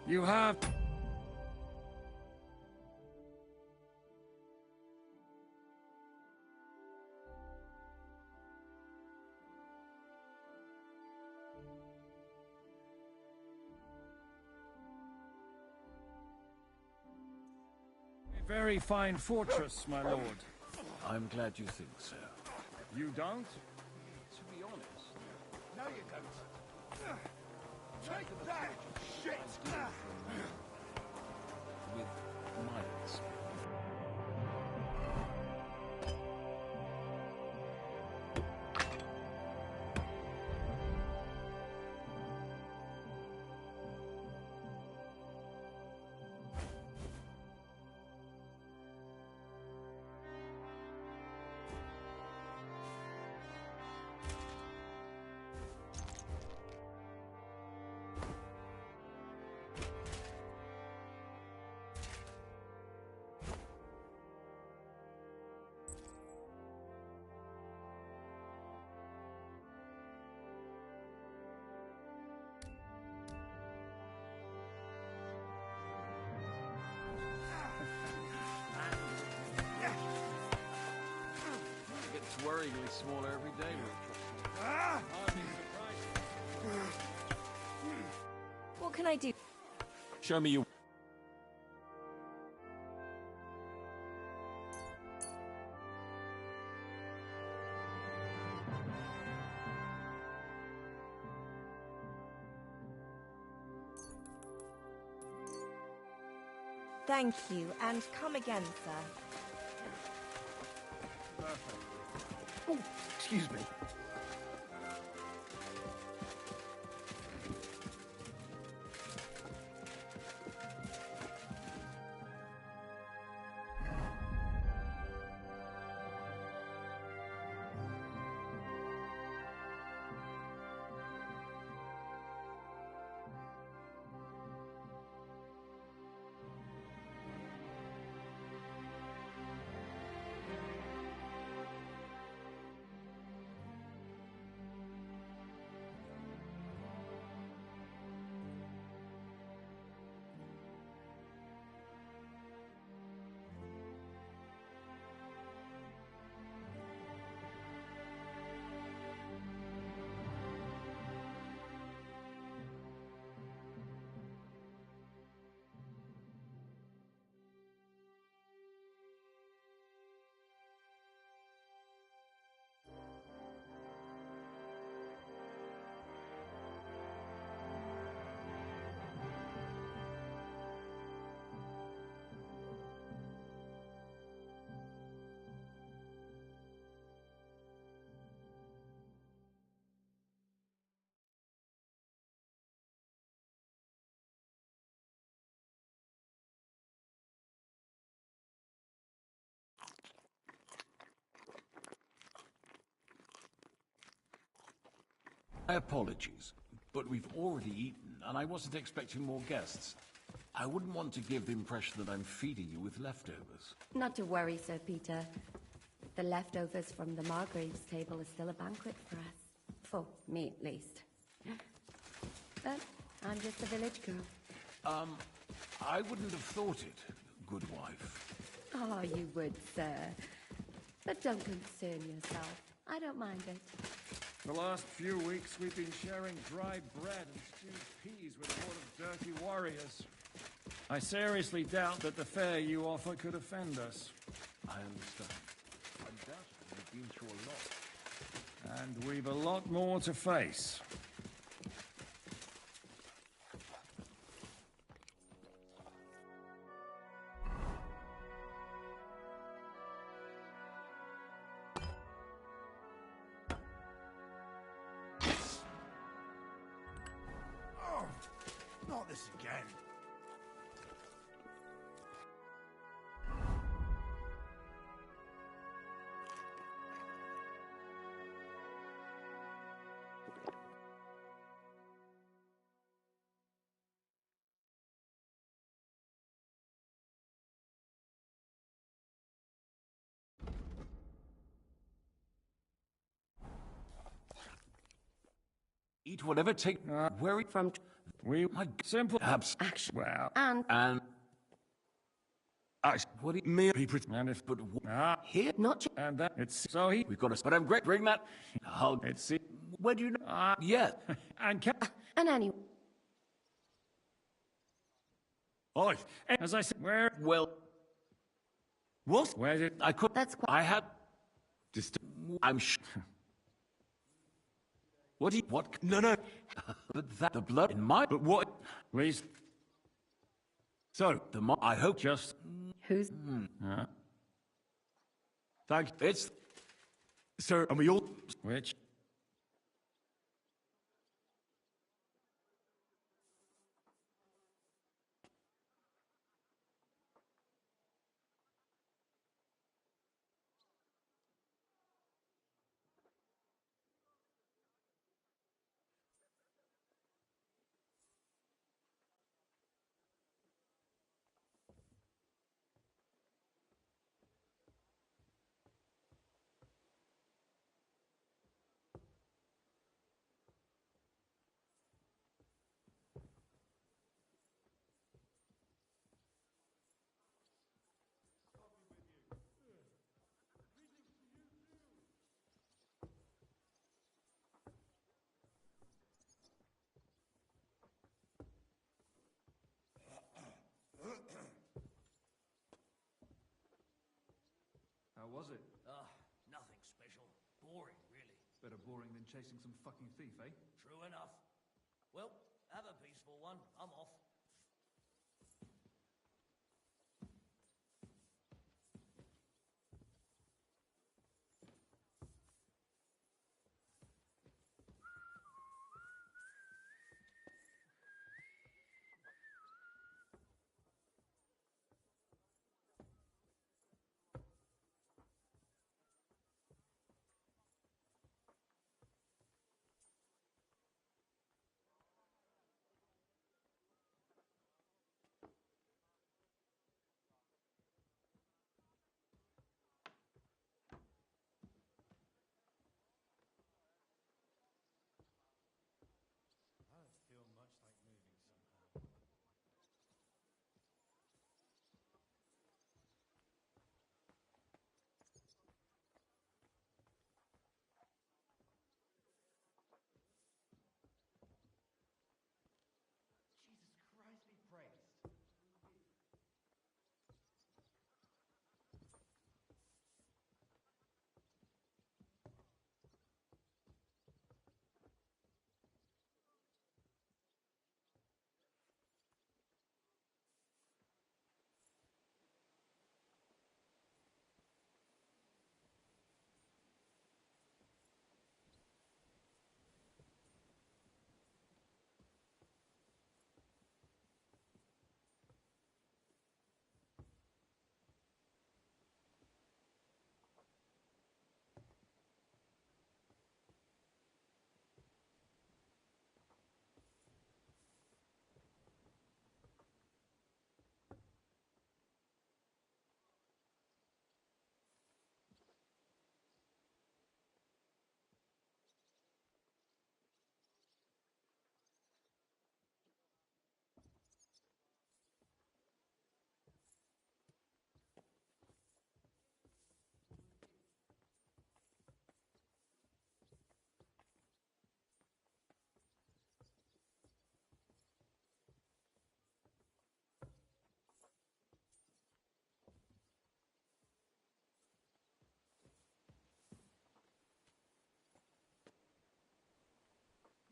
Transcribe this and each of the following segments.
You have... A very fine fortress, my lord. I'm glad you think so. You don't? To be honest, No, you don't. Take that, shit! with miles. It gets worryingly smaller every day. Hardly surprising. What can I do? Show me your... Thank you, and come again, sir. Oh, excuse me. My apologies, but we've already eaten, and I wasn't expecting more guests. I wouldn't want to give the impression that I'm feeding you with leftovers. Not to worry, Sir Peter. The leftovers from the Margrave's table is still a banquet for us. For me, at least. But I'm just a village girl. I wouldn't have thought it, good wife. Oh, you would, sir. But don't concern yourself. I don't mind it. The last few weeks we've been sharing dry bread and stewed peas with a horde of dirty warriors. I seriously doubt that the fare you offer could offend us. I understand. Undoubtedly, we've been through a lot. And we've a lot more to face. Oh, not this again. Eat whatever take... where... From We simple. action. Well, And... what do you mean? and if But here, not ju- and that it's so he we've got to... But I'm great. Bring that... How... it's Where do you know? Yeah. and and anyway. oh, as I said, where Well... What? where did I could... That's quite- I had... Just... I'm sure... What do you... What? No. But that... The blood in my... But what... please So, I hope... just Who's Thank... It's... Sir, and we all... which How was it? Nothing special. Boring, really. Better boring than chasing some fucking thief, eh? True enough. Well, have a peaceful one. I'm off.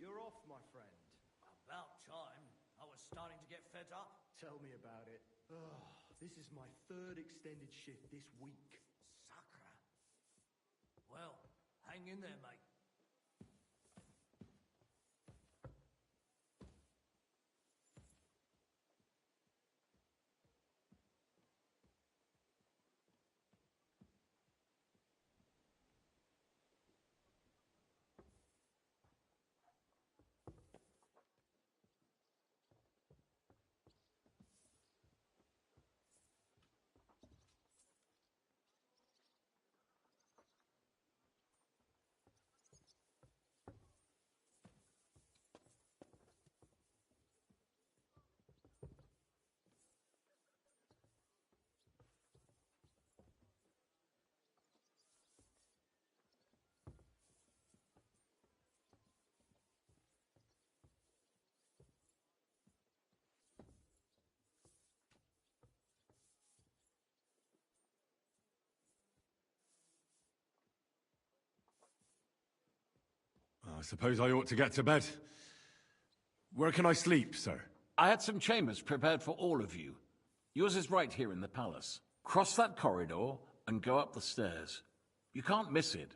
You're off, my friend. About time. I was starting to get fed up. Tell me about it. This is my third extended shift this week. Sucker. Well, hang in there, mate. suppose I ought to get to bed. Where can I sleep, sir? I had some chambers prepared for all of you. Yours is right here in the palace. Cross that corridor and go up the stairs. You can't miss it.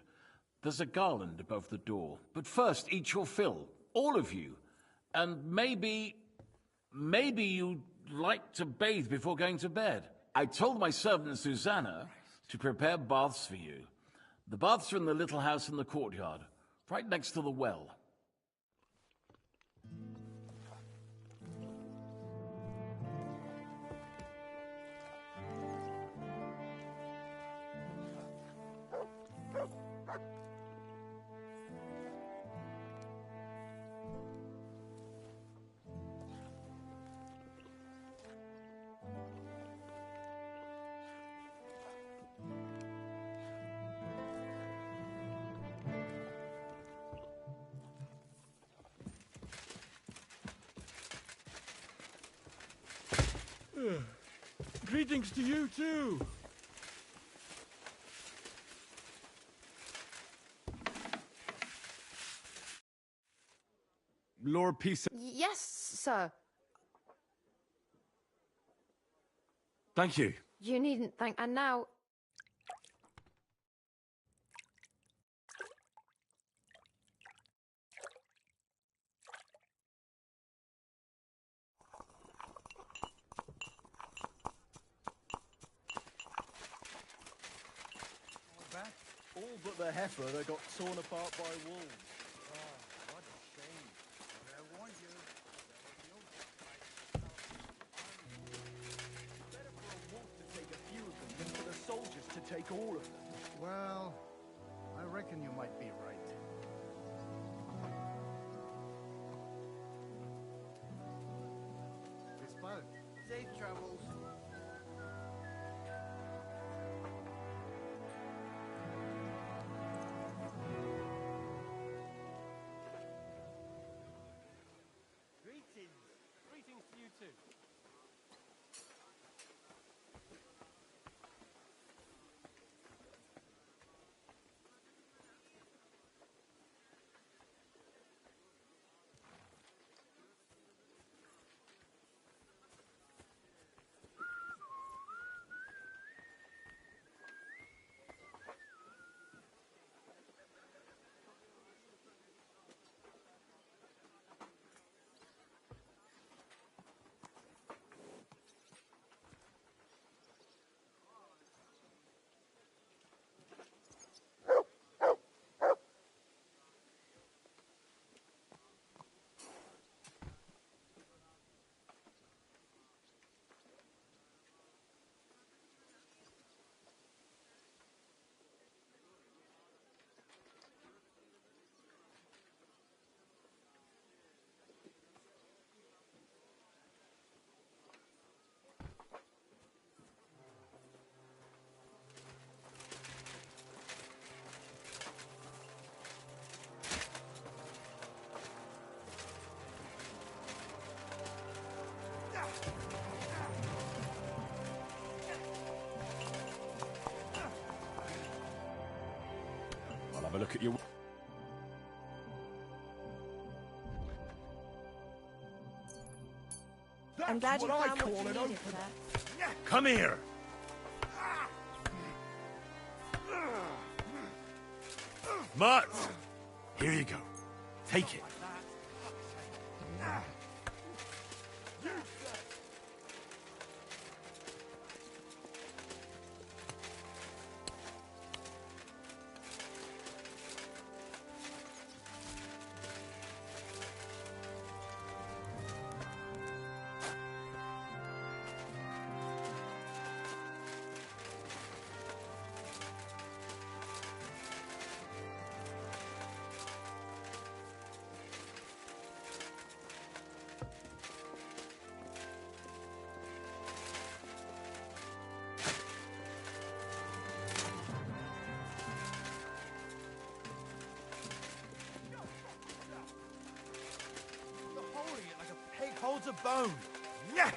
There's a garland above the door. But first, eat your fill. All of you. And maybe you'd like to bathe before going to bed. I told my servant Susanna to prepare baths for you. The baths are in the little house in the courtyard, right next to the well. Greetings to you too. Lord Peace. Yes, sir. Thank you. You needn't thank. And now. All but the heifer that got torn apart by wolves. Oh, what a shame. But I warned you. Better for a wolf to take a few of them than for the soldiers to take all of them. Well, I reckon you might be right. Whisper. Safe travels. Greetings to you too. I'll have a look at your... I'm glad you what I found what call you an needed, open. sir. Come here! Mutt! Here you go. Take it. Holds a bone. Yeah.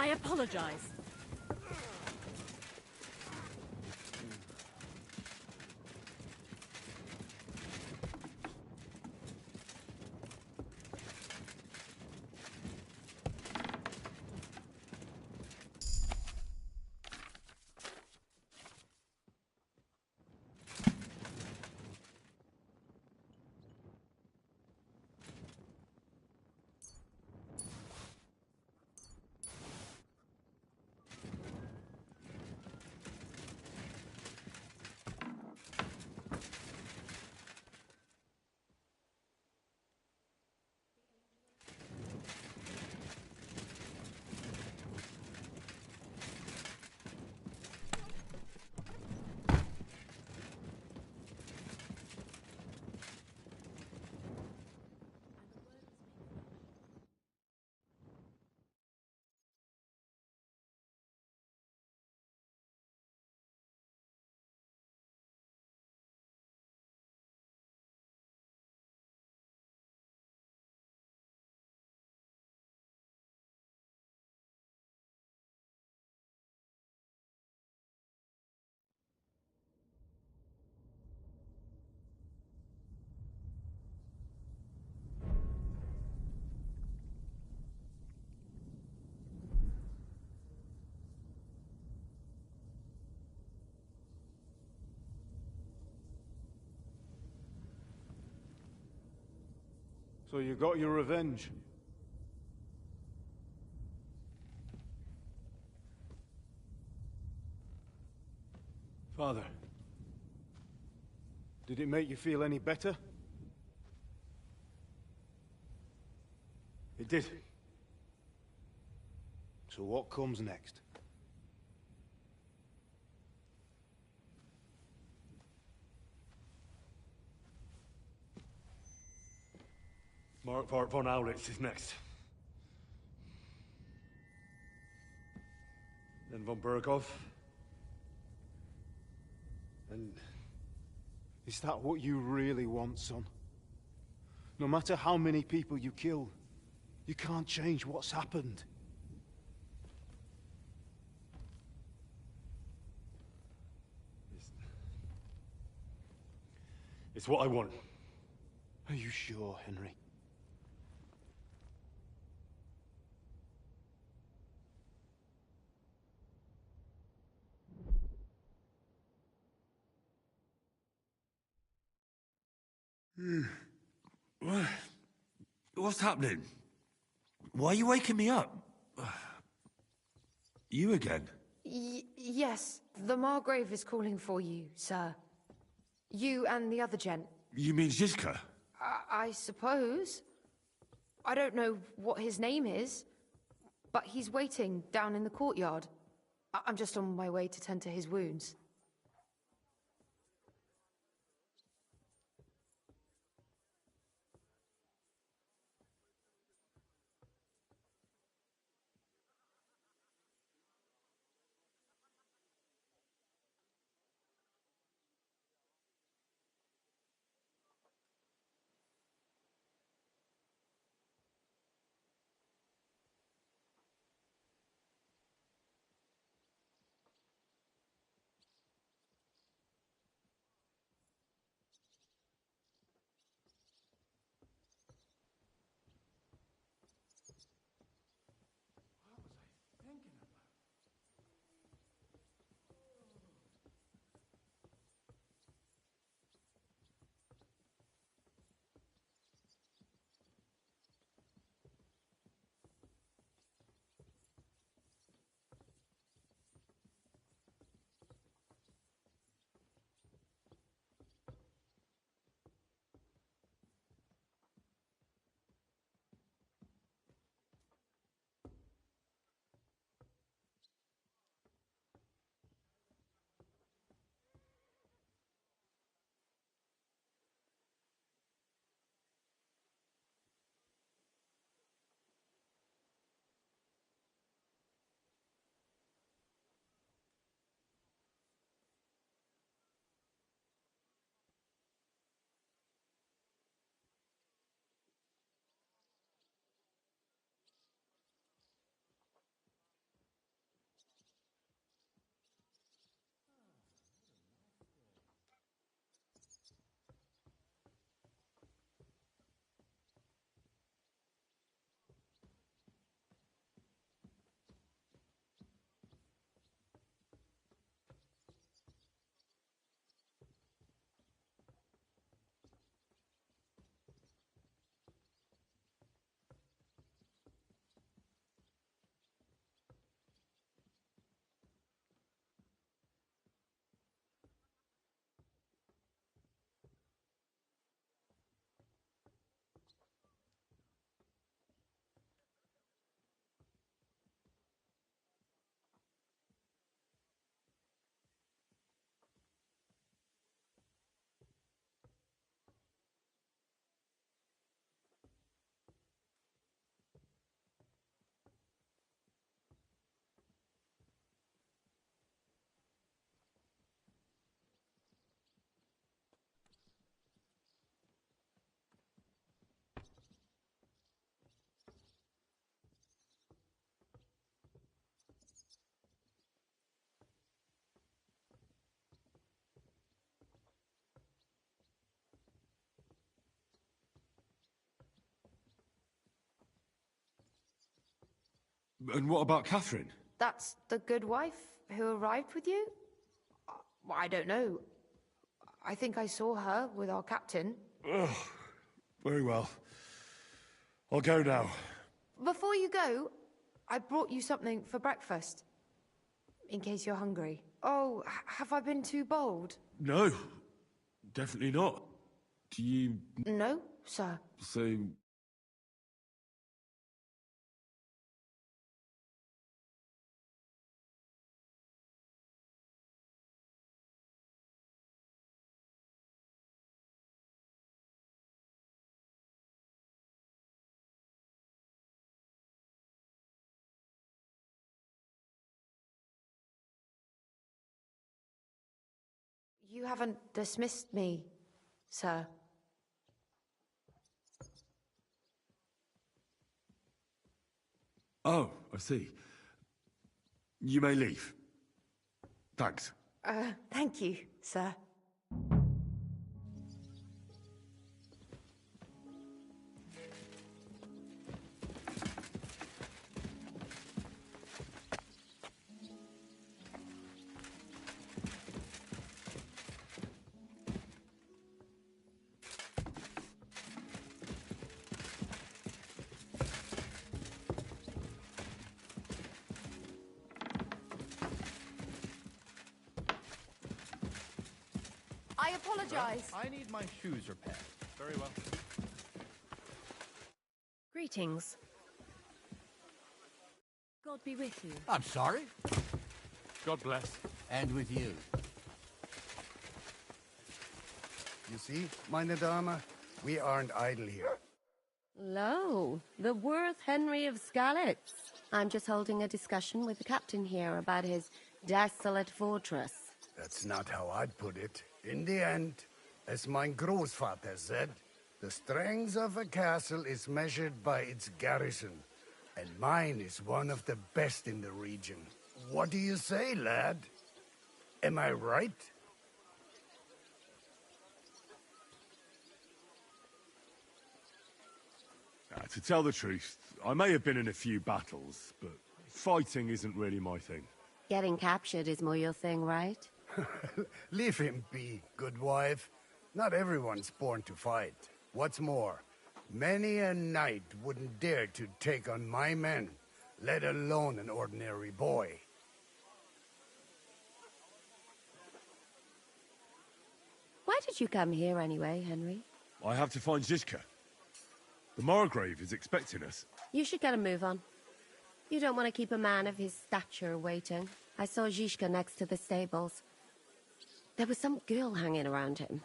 I apologize. So you got your revenge? Father, did it make you feel any better? It did. So what comes next? Mark von Aulitz is next. Then von Burgov. And is that what you really want, son? No matter how many people you kill, you can't change what's happened. It's what I want. Are you sure, Henry? What's happening? Why are you waking me up? You again? Yes, the Margrave is calling for you, sir. You and the other gent. You mean Zizka? I suppose. I don't know what his name is, but he's waiting down in the courtyard. I'm just on my way to tend to his wounds. And what about Catherine? That's the good wife who arrived with you? I don't know. I think I saw her with our captain. Ugh. Very well. I'll go now. Before you go, I brought you something for breakfast. In case you're hungry. Oh, have I been too bold? No, definitely not. Do you... No, sir. So... You haven't dismissed me, sir. Oh, I see. You may leave. Thanks. Thank you, sir. I apologize. I need my shoes repaired. Very well. Greetings. God be with you. I'm sorry. God bless. And with you. You see, meine Dame, we aren't idle here. Lo, the worth Henry of Skalitz. I'm just holding a discussion with the captain here about his desolate fortress. That's not how I'd put it. In the end, as mein Großvater said, the strength of a castle is measured by its garrison, and mine is one of the best in the region. What do you say, lad? Am I right? To tell the truth, I may have been in a few battles, but fighting isn't really my thing. Getting captured is more your thing, right? Leave him be, good wife. Not everyone's born to fight. What's more, many a knight wouldn't dare to take on my men, let alone an ordinary boy. Why did you come here anyway, Henry? I have to find Zizka. The Morgrave is expecting us. You should get a move on. You don't want to keep a man of his stature waiting. I saw Zizka next to the stables. There was some girl hanging around him.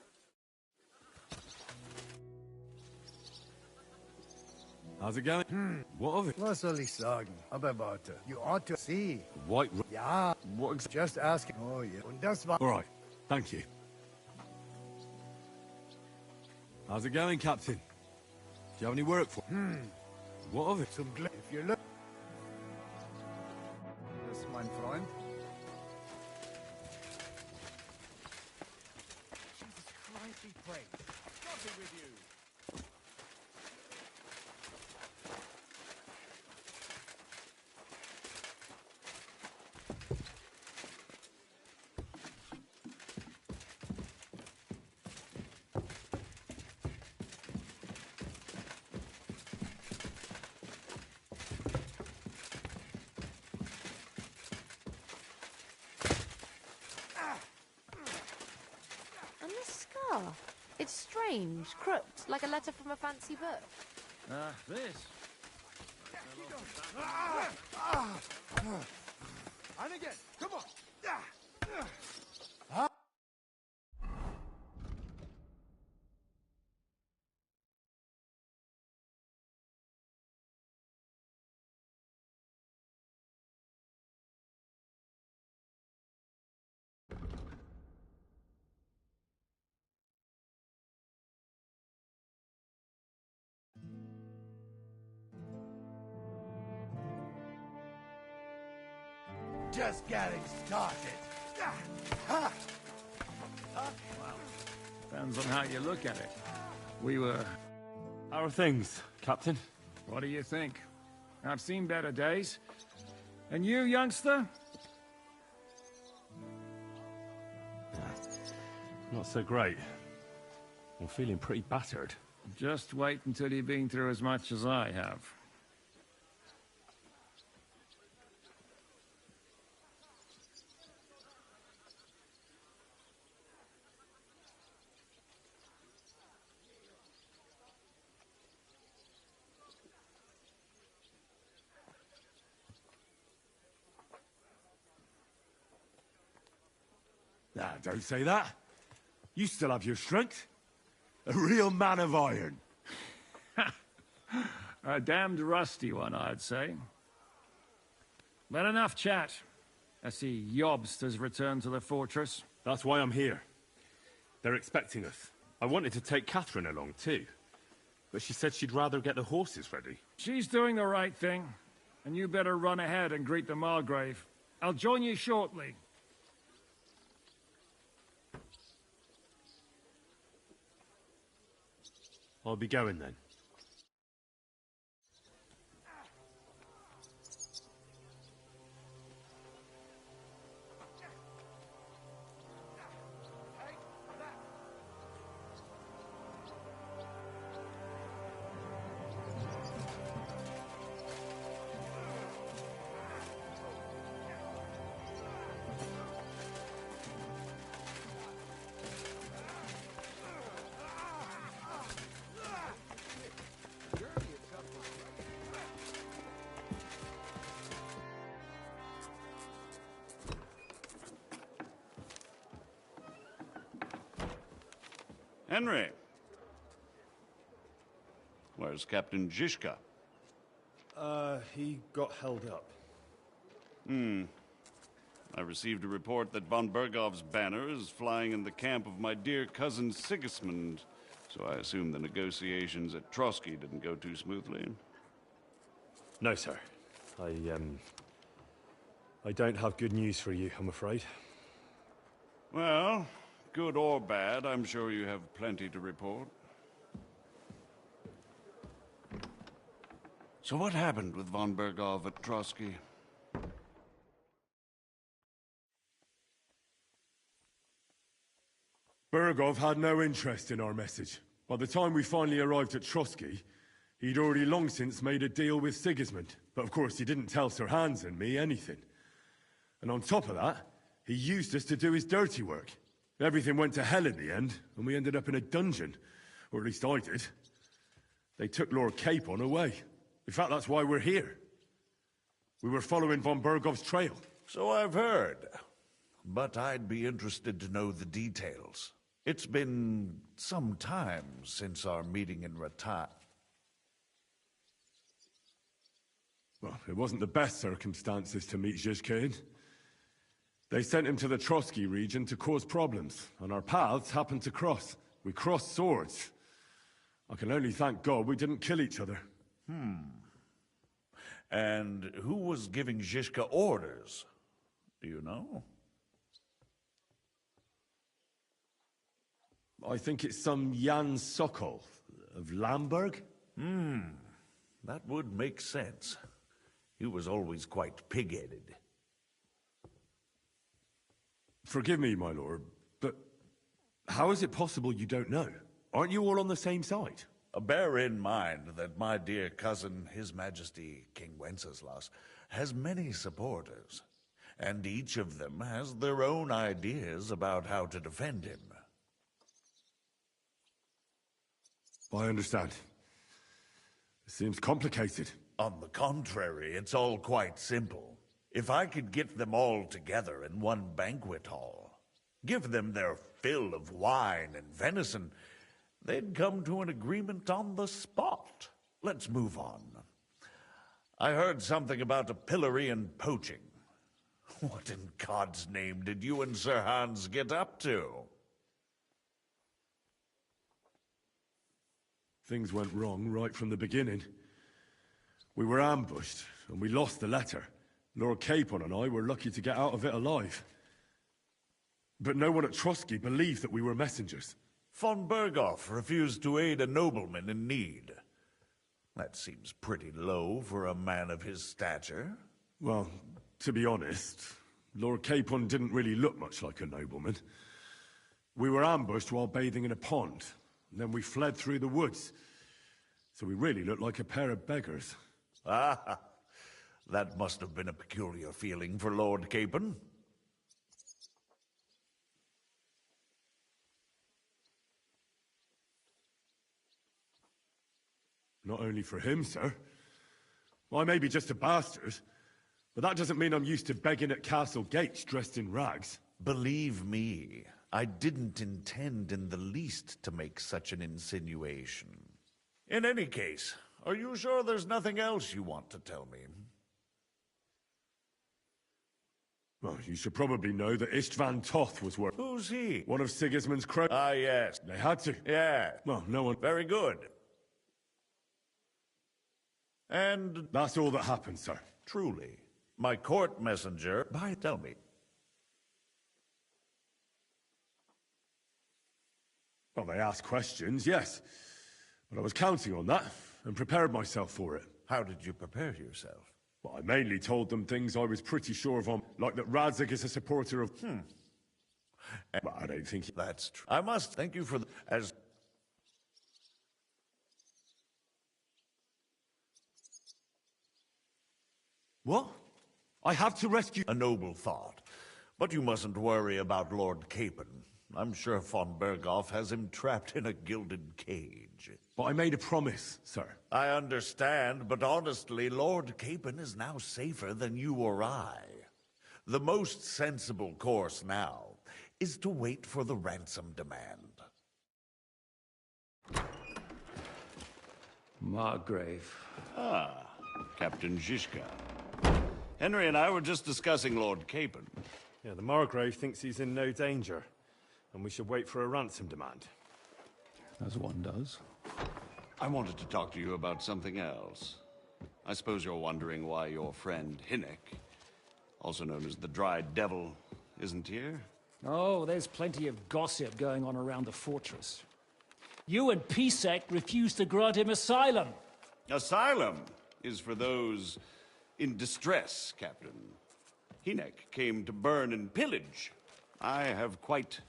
How's it going? What of it? Was soll ich sagen? Aber warte, you ought to see. White... Ja, What just asking. Oh yeah. Und das war... All right, thank you. How's it going, Captain? Do you have any work for... What of it? Zum Glück. If you look... Das, mein Freund. Jesus Christ, be praised. God be with you. And this scar? It's strange, crooked, like a letter from a fancy book. This? And again, come on. Just getting started. Depends on how you look at it. We were... How are things, Captain? What do you think? I've seen better days. And you, youngster? Not so great. I'm feeling pretty battered. Just wait until you've been through as much as I have. Nah, don't say that. You still have your strength. A real man of iron. A damned rusty one, I'd say. But enough chat. I see Jobst has returned to the fortress. That's why I'm here. They're expecting us. I wanted to take Catherine along too, but she said she'd rather get the horses ready. She's doing the right thing, and you better run ahead and greet the Margrave. I'll join you shortly. I'll be going then. Henry. Where's Captain Zizka? He got held up. I received a report that von Bergov's banner is flying in the camp of my dear cousin Sigismund, so I assume the negotiations at Trotsky didn't go too smoothly. No, sir. I don't have good news for you, I'm afraid. Well, good or bad, I'm sure you have plenty to report. So what happened with von Bergov at Trotsky? Bergov had no interest in our message. By the time we finally arrived at Trotsky, he'd already long since made a deal with Sigismund. But of course, he didn't tell Sir Hans and me anything. And on top of that, he used us to do his dirty work. Everything went to hell in the end, and we ended up in a dungeon. Or at least I did. They took Lord Capon away. In fact, that's why we're here. We were following von Bergov's trail. So I've heard. But I'd be interested to know the details. It's been some time since our meeting in Ratan. Well, it wasn't the best circumstances to meet Zizka in. They sent him to the Trotsky region to cause problems, and our paths happened to cross. We crossed swords. I can only thank God we didn't kill each other. And who was giving Zizka orders? Do you know? I think it's some Jan Sokol of Lamberg. That would make sense. He was always quite pig-headed. Forgive me, my lord, but how is it possible you don't know? Aren't you all on the same side? Bear in mind that my dear cousin, His Majesty King Wenceslas, has many supporters, and each of them has their own ideas about how to defend him. I understand. It seems complicated. On the contrary, it's all quite simple. If I could get them all together in one banquet hall, give them their fill of wine and venison, they'd come to an agreement on the spot. Let's move on. I heard something about a pillory and poaching. What in God's name did you and Sir Hans get up to? Things went wrong right from the beginning. We were ambushed, and we lost the letter. Lord Capon and I were lucky to get out of it alive. But no one at Trotsky believed that we were messengers. Von Bergov refused to aid a nobleman in need. That seems pretty low for a man of his stature. Well, To be honest, Lord Capon didn't really look much like a nobleman. We were ambushed while bathing in a pond, and then we fled through the woods. So we really looked like a pair of beggars. Ah, that must have been a peculiar feeling for Lord Capon. Not only for him, sir. I may be just a bastard, but that doesn't mean I'm used to begging at castle gates dressed in rags. Believe me, I didn't intend in the least to make such an insinuation. In any case, are you sure there's nothing else you want to tell me? Well, you should probably know that Istvan Toth was worth. Who's he? One of Sigismund's crow. Ah, yes. They had to. Yeah. Well, no one. Very good. And that's all that happened, sir. Truly. My court messenger. Tell me. Well, they asked questions, yes. But I was counting on that, and prepared myself for it. How did you prepare yourself? Well, I mainly told them things I was pretty sure of, like that Radzig is a supporter of... Well, I don't think... That's true. I must thank you for as... What? I have to rescue... A noble thought. But you mustn't worry about Lord Capon. I'm sure von Berghoff has him trapped in a gilded cage. But I made a promise, sir. I understand, but honestly, Lord Capon is now safer than you or I. The most sensible course now is to wait for the ransom demand. Margrave. Ah, Captain Zizka. Henry and I were just discussing Lord Capon. Yeah, the Margrave thinks he's in no danger, and we should wait for a ransom demand. As one does. I wanted to talk to you about something else. I suppose you're wondering why your friend Hinnek, also known as the Dried Devil, isn't here? Oh, there's plenty of gossip going on around the fortress. You and Pisek refused to grant him asylum. Asylum is for those in distress, Captain. Hinnek came to burn and pillage. I have quite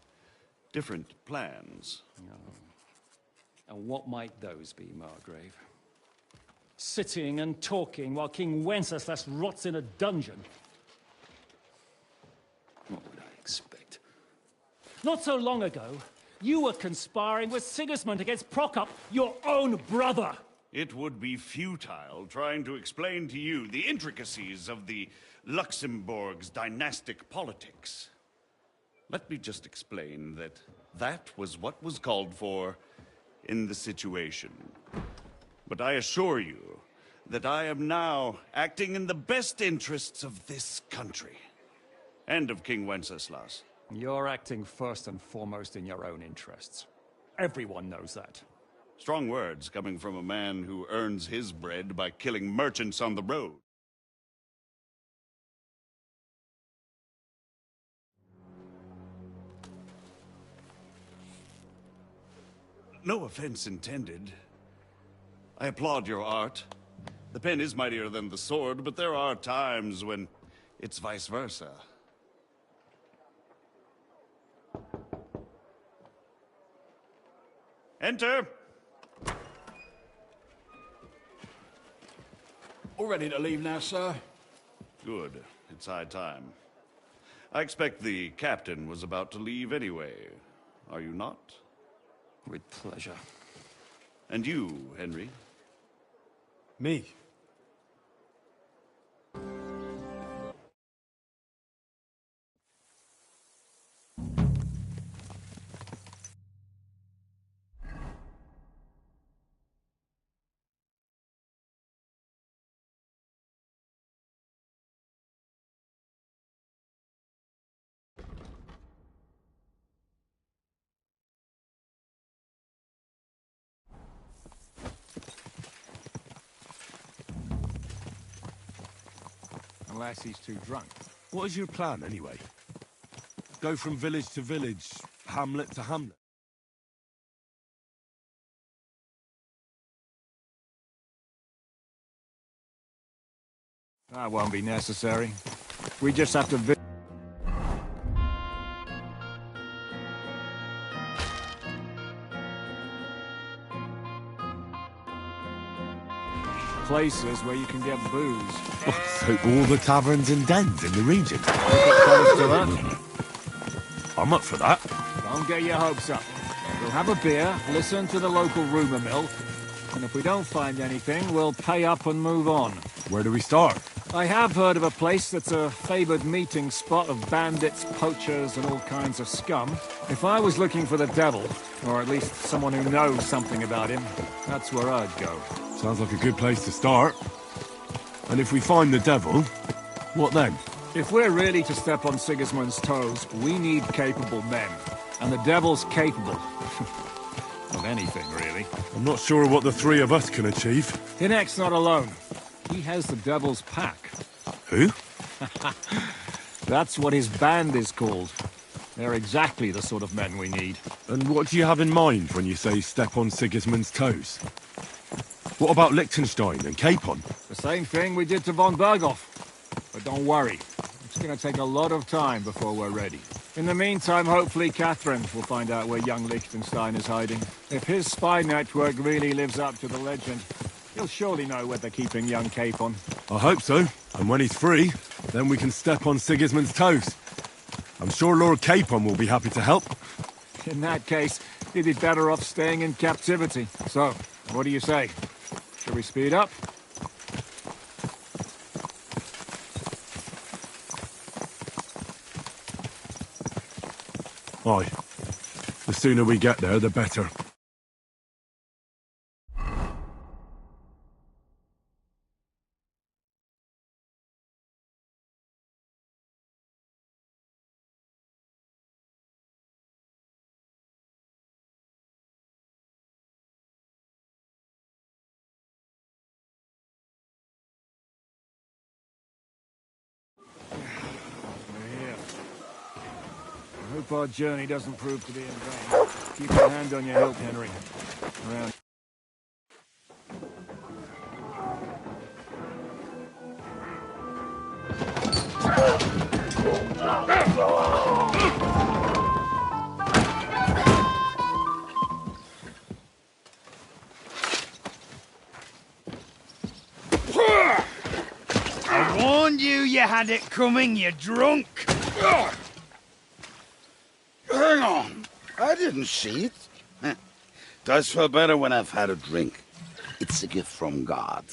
different plans. Oh. And what might those be, Margrave? Sitting and talking while King Wenceslas rots in a dungeon. What would I expect? Not so long ago, you were conspiring with Sigismund against Prokop, your own brother. It would be futile trying to explain to you the intricacies of the Luxembourg's dynastic politics. Let me just explain that that was what was called for in the situation. But I assure you that I am now acting in the best interests of this country and of King Wenceslas. You're acting first and foremost in your own interests. Everyone knows that. Strong words coming from a man who earns his bread by killing merchants on the road. No offense intended. I applaud your art. The pen is mightier than the sword, but there are times when it's vice versa. Enter! All ready to leave now, sir? Good. It's high time. I expect the captain was about to leave anyway. Are you not? With pleasure. And you, Henry? Me? Unless he's too drunk. What is your plan, anyway? Go from village to village, hamlet to hamlet? That won't be necessary. We just have to places where you can get booze. So all the taverns and dens in the region? Close to that. I'm up for that. Don't get your hopes up. We'll have a beer, listen to the local rumour mill, and if we don't find anything, we'll pay up and move on. Where do we start? I have heard of a place that's a favoured meeting spot of bandits, poachers, and all kinds of scum. If I was looking for the devil, or at least someone who knows something about him, that's where I'd go. Sounds like a good place to start. And if we find the devil, what then? If we're really to step on Sigismund's toes, we need capable men. And the devil's capable. Of anything, really. I'm not sure what the three of us can achieve. Hinek's not alone. He has the devil's pack. Who? That's what his band is called. They're exactly the sort of men we need. And what do you have in mind when you say step on Sigismund's toes? What about Liechtenstein and Capon? The same thing we did to von Berghoff. But don't worry. It's going to take a lot of time before we're ready. In the meantime, hopefully Catherine will find out where young Liechtenstein is hiding. If his spy network really lives up to the legend, he'll surely know where they're keeping young Capon. I hope so. And when he's free, then we can step on Sigismund's toes. I'm sure Lord Capon will be happy to help. In that case, he'd be better off staying in captivity. So, what do you say? Shall we speed up? Aye. The sooner we get there, the better. I hope our journey doesn't prove to be in vain. Keep your hand on your hilt, Henry. Around. I warned you had it coming, you drunk! Hang on. I didn't see it. Does feel better when I've had a drink. It's a gift from God.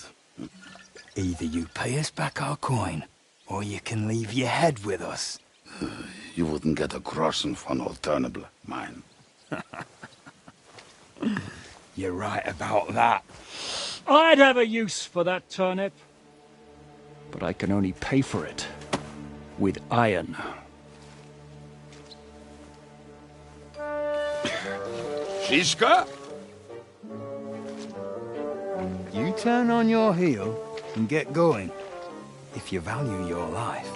Either you pay us back our coin, or you can leave your head with us. You wouldn't get a groschen for an alternative, mine. You're right about that. I'd have a use for that turnip. But I can only pay for it with iron. Shiska? You turn on your heel and get going, if you value your life.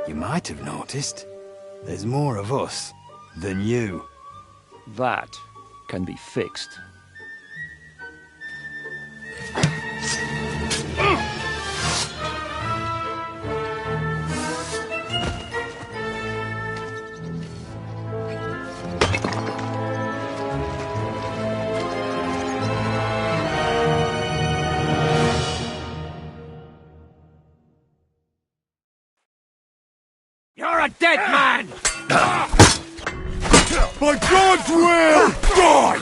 You might have noticed there's more of us than you. That can be fixed. You're a dead man! By God's will! God!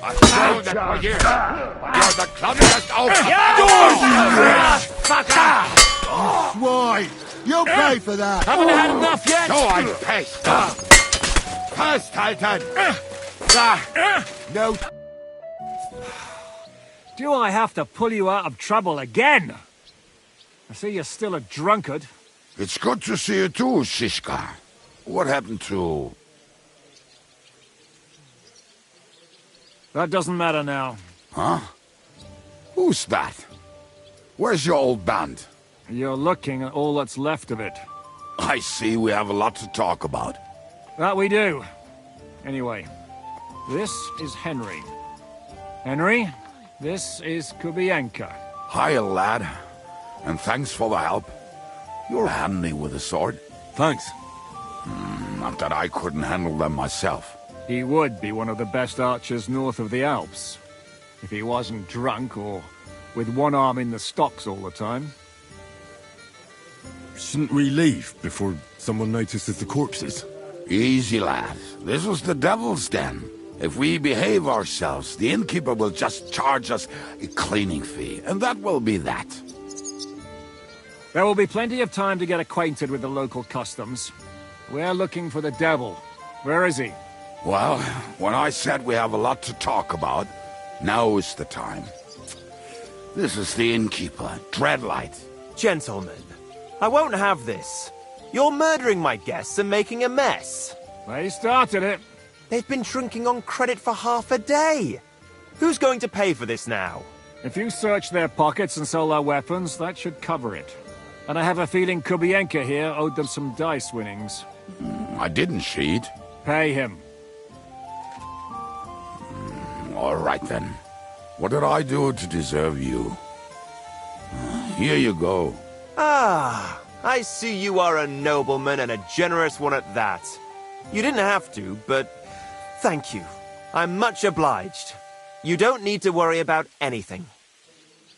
I know that for years, but you're the clumsiest Why? You'll pay for that! Haven't had enough yet? No, I'm pissed! Festhalten! No. Do I have to pull you out of trouble again? I see you're still a drunkard. It's good to see you too, Shiska. What happened to... That doesn't matter now. Huh? Who's that? Where's your old band? You're looking at all that's left of it. I see we have a lot to talk about. That we do. Anyway, this is Henry. Henry, this is Kubienka. Hiya, lad. and thanks for the help. You're handy with a sword. Thanks. Not that I couldn't handle them myself. He would be one of the best archers north of the Alps. If he wasn't drunk or with one arm in the stocks all the time. Shouldn't we leave before someone notices the corpses? Easy, lad. This was the devil's den. If we behave ourselves, the innkeeper will just charge us a cleaning fee, and that will be that. There will be plenty of time to get acquainted with the local customs. We're looking for the devil. Where is he? Well, when I said we have a lot to talk about, now is the time. This is the innkeeper, Dreadlight. Gentlemen, I won't have this. You're murdering my guests and making a mess. They started it. They've been drinking on credit for half a day. Who's going to pay for this now? If you search their pockets and sell their weapons, that should cover it. And I have a feeling Kubienka here owed them some dice winnings. I didn't cheat. Pay him. All right, then. What did I do to deserve you? Here you go. Ah, I see you are a nobleman and a generous one at that. You didn't have to, but thank you. I'm much obliged. You don't need to worry about anything.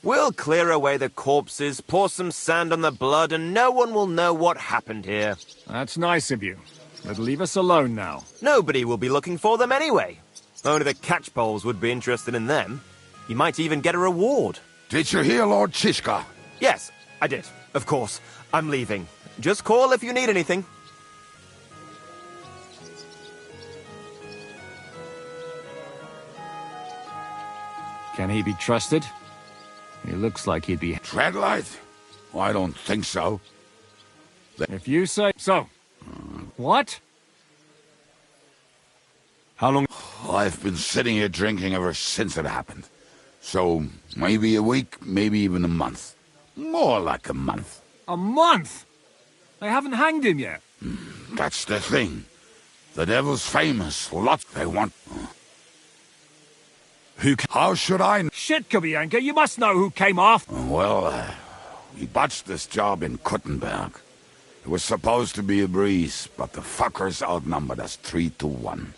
We'll clear away the corpses, pour some sand on the blood, and no one will know what happened here. That's nice of you. But leave us alone now. Nobody will be looking for them anyway. Only the catchpoles would be interested in them. You might even get a reward. Did you hear Lord Chishka? Yes, I did. Of course. I'm leaving. Just call if you need anything. Can he be trusted? He looks like he'd be... Dreadlight? I don't think so. If you say so. What? How long? I've been sitting here drinking ever since it happened. So, maybe a week, maybe even a month. More like a month. A month? They haven't hanged him yet. That's the thing. The devil's famous. Lots they want. How should I know? Shit, Kubienka, you must know who came off. Well, we botched this job in Kuttenberg. It was supposed to be a breeze, but the fuckers outnumbered us 3-1.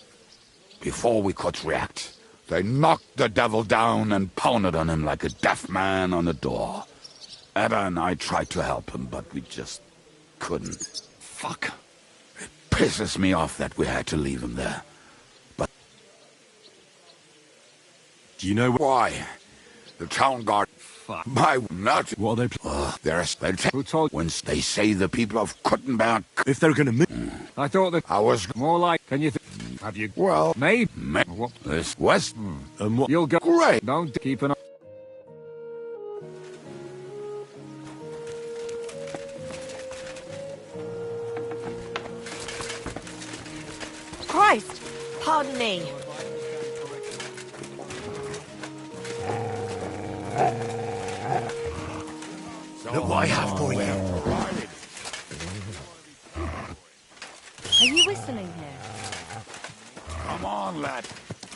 Before we could react, they knocked the devil down and pounded on him like a deaf man on a door. Ada and I tried to help him, but we just couldn't. Fuck. It pisses me off that we had to leave him there. But... Do you know why? The town guard... Fuck. My nut. What are they... Who told... When they say the people of Kuttenberg... If they're gonna move... I thought that... I was... More like... Can you... Have you... Well... Maybe... This West... And what... You'll go... Great. Don't keep an eye... Christ! Pardon me. Look what I have for you. Are you whistling here? Come on, lad.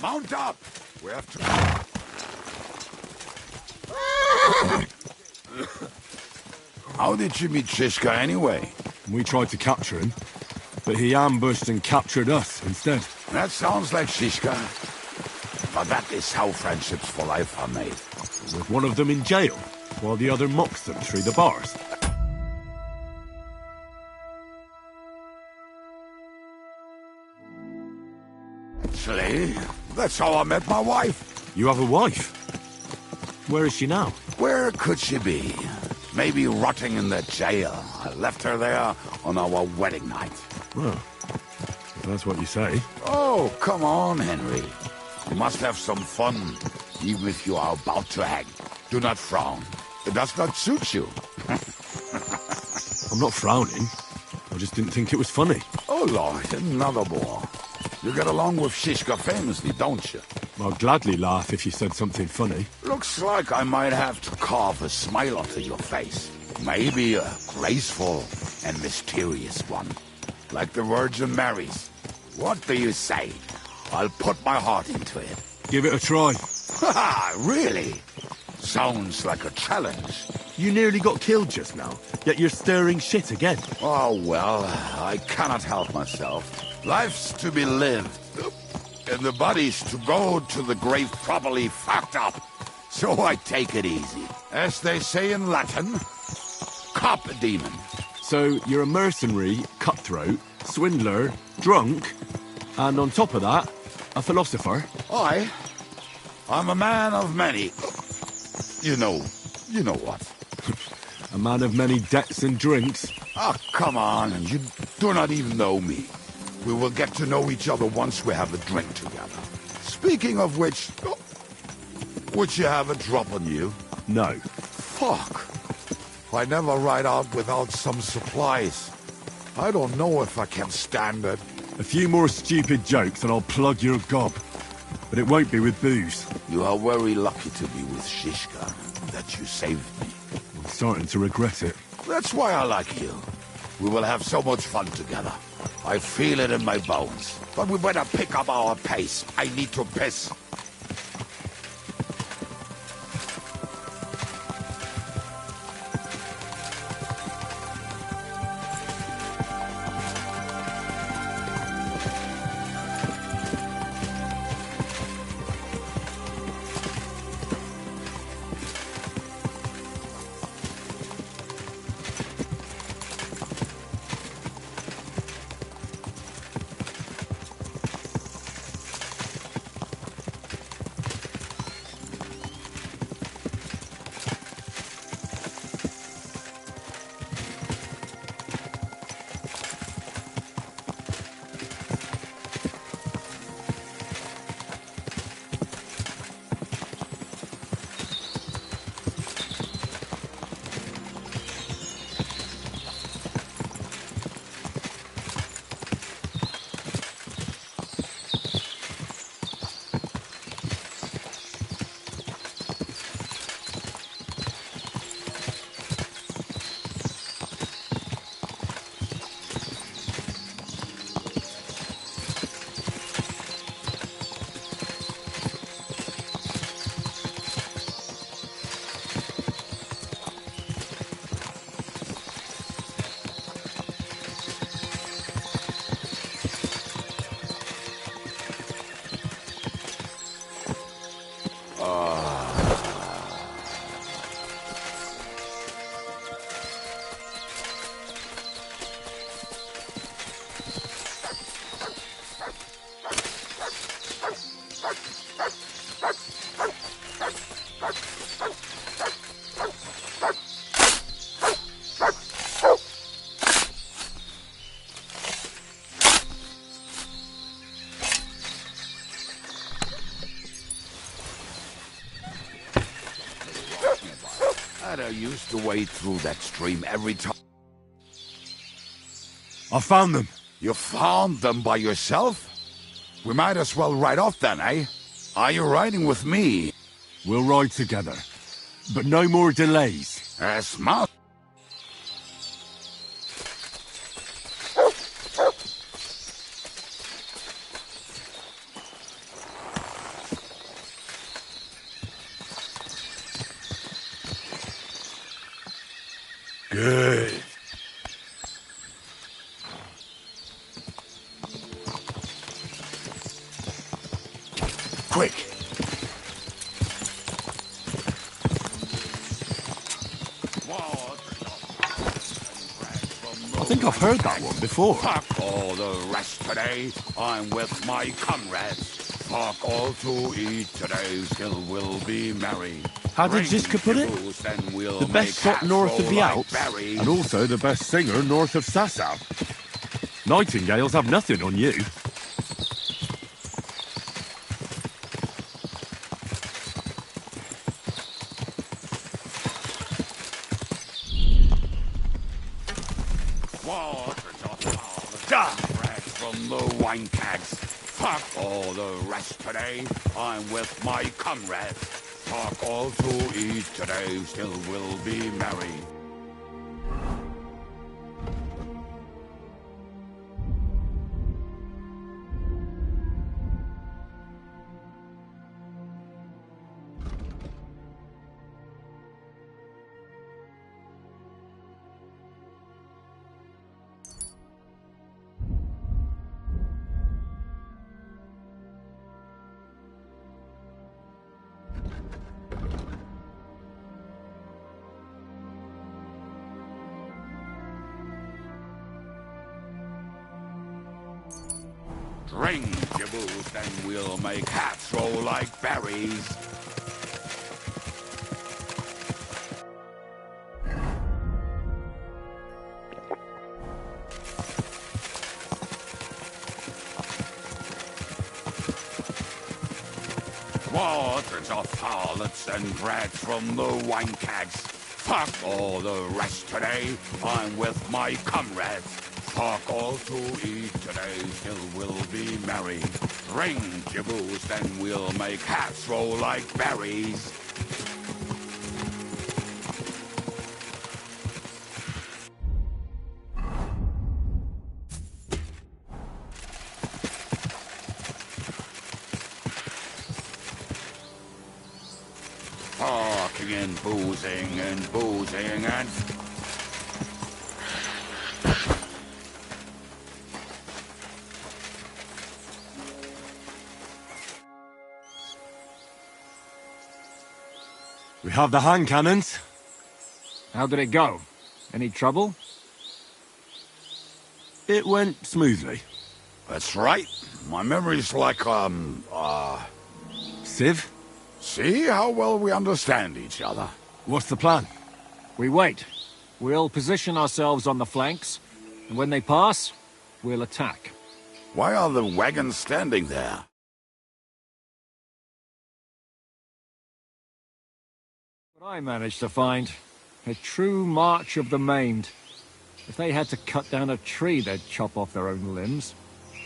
Mount up. We have to... How did you meet Shishka anyway? We tried to capture him, but he ambushed and captured us instead. That sounds like Shishka. But that is how friendships for life are made. With one of them in jail, while the other mocks them through the bars. Actually, that's how I met my wife. You have a wife? Where is she now? Where could she be? Maybe rotting in the jail. I left her there on our wedding night. Well, if that's what you say. Oh, come on, Henry. You must have some fun, even if you are about to hang. Do not frown. It does not suit you. I'm not frowning. I just didn't think it was funny. Oh, Lord, another bore. You get along with Shishka famously, don't you? I'll gladly laugh if you said something funny. Looks like I might have to carve a smile onto your face. Maybe a graceful and mysterious one. Like the Virgin Mary's. What do you say? I'll put my heart into it. Give it a try. Ha! Really? Sounds like a challenge. You nearly got killed just now, yet you're stirring shit again. Oh, well, I cannot help myself. Life's to be lived, and the body's to go to the grave properly fucked up. So I take it easy. As they say in Latin, cop a demon. So you're a mercenary, cutthroat, swindler, drunk, and on top of that, a philosopher? I'm a man of many... You know what. A man of many debts and drinks. Oh, come on, you do not even know me. We will get to know each other once we have a drink together. Speaking of which, would you have a drop on you? No. Fuck. I never ride out without some supplies. I don't know if I can stand it. A few more stupid jokes and I'll plug your gob. But it won't be with booze. You are very lucky to be with Shishka, that you saved me. I'm starting to regret it. That's why I like you. We will have so much fun together. I feel it in my bones. But we better pick up our pace. I need to piss. I used to wade through that stream every time. I found them. You found them by yourself? We might as well ride off then, eh? Are you riding with me? We'll ride together. But no more delays. Smart. Good. Quick. I think I've heard that one before. Fuck all the rest today. I'm with my comrades. Fuck all to eat today. Still we'll be merry. How did Ziska put it? The best shot north of the Alps, and also the best singer north of Sasau. Nightingales have nothing on you. From the wine kegs. Fuck all the rest today. I'm with my comrades. Fuck all to eat today. Still will be merry. Drink your booze, then we'll make hats roll like berries. Waters of harlots and brats from the wine cags. Fuck all the rest today, I'm with my comrades. Fuck all to eat today, still we'll be merry. Drink your booze, then we'll make hats roll like berries. Talking and boozing and boozing and... We have the hand cannons. How did it go? Any trouble? It went smoothly. That's right. My memory's like, Civ? See how well we understand each other. What's the plan? We wait. We'll position ourselves on the flanks, and when they pass, we'll attack. Why are the wagons standing there? What I managed to find, a true march of the maimed. If they had to cut down a tree, they'd chop off their own limbs.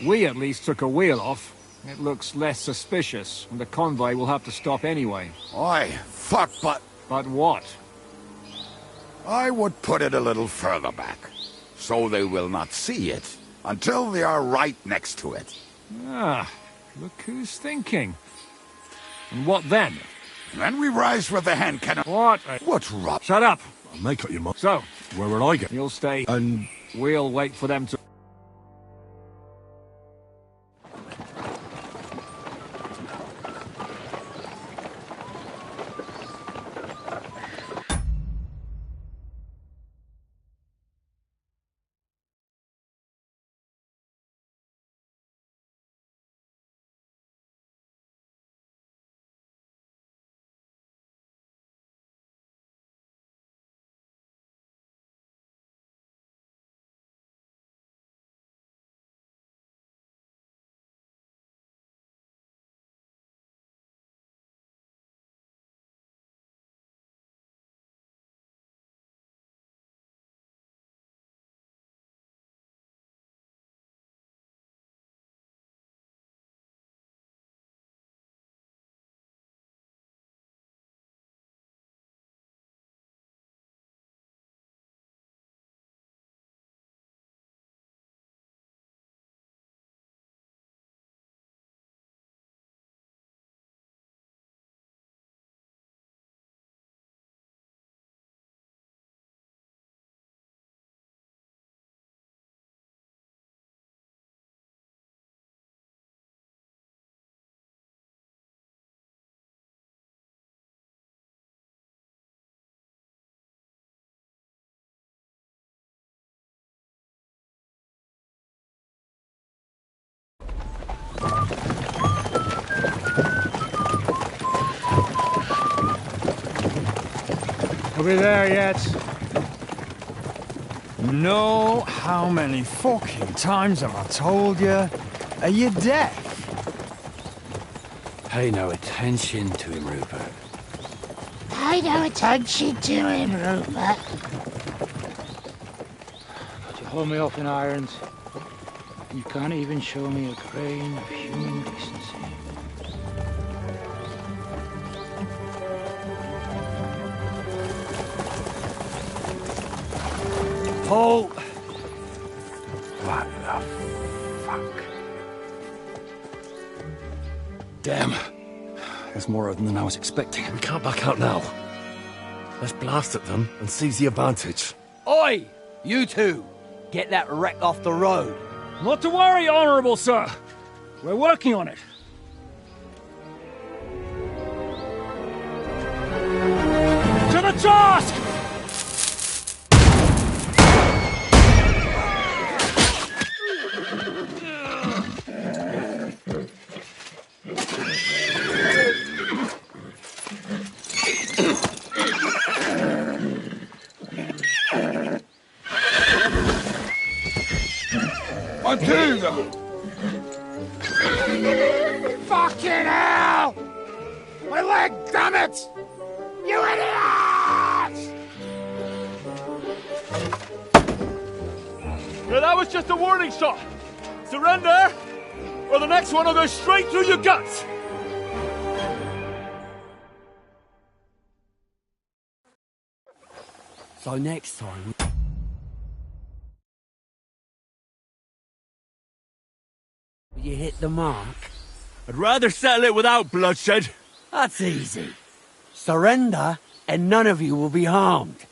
We at least took a wheel off. It looks less suspicious, and the convoy will have to stop anyway. Oi, fuck, but... But what? I would put it a little further back, so they will not see it until they are right next to it. Ah, look who's thinking. And what then? Then we rise with the hand cannon. What? What's rub? Shut up! I'll make up your mind. So, where will I go? You'll stay. And we'll wait for them to... Are we there yet? No, how many fucking times have I told you? Are you deaf? Pay no attention to him, Rupert. Pay no attention to him, Rupert. But you hold me up in irons. You can't even show me a grain of human decency. Paul! What the fuck? Damn. There's more of them than I was expecting. We can't back out now. Let's blast at them and seize the advantage. Oi! You two! Get that wreck off the road. Not to worry, Honourable Sir. We're working on it. To the task! move! Fucking hell! My leg, damn it! You idiots! Now that was just a warning shot. Surrender, or the next one will go straight through your guts. So next time... you hit the mark? I'd rather settle it without bloodshed. That's easy. Surrender, and none of you will be harmed.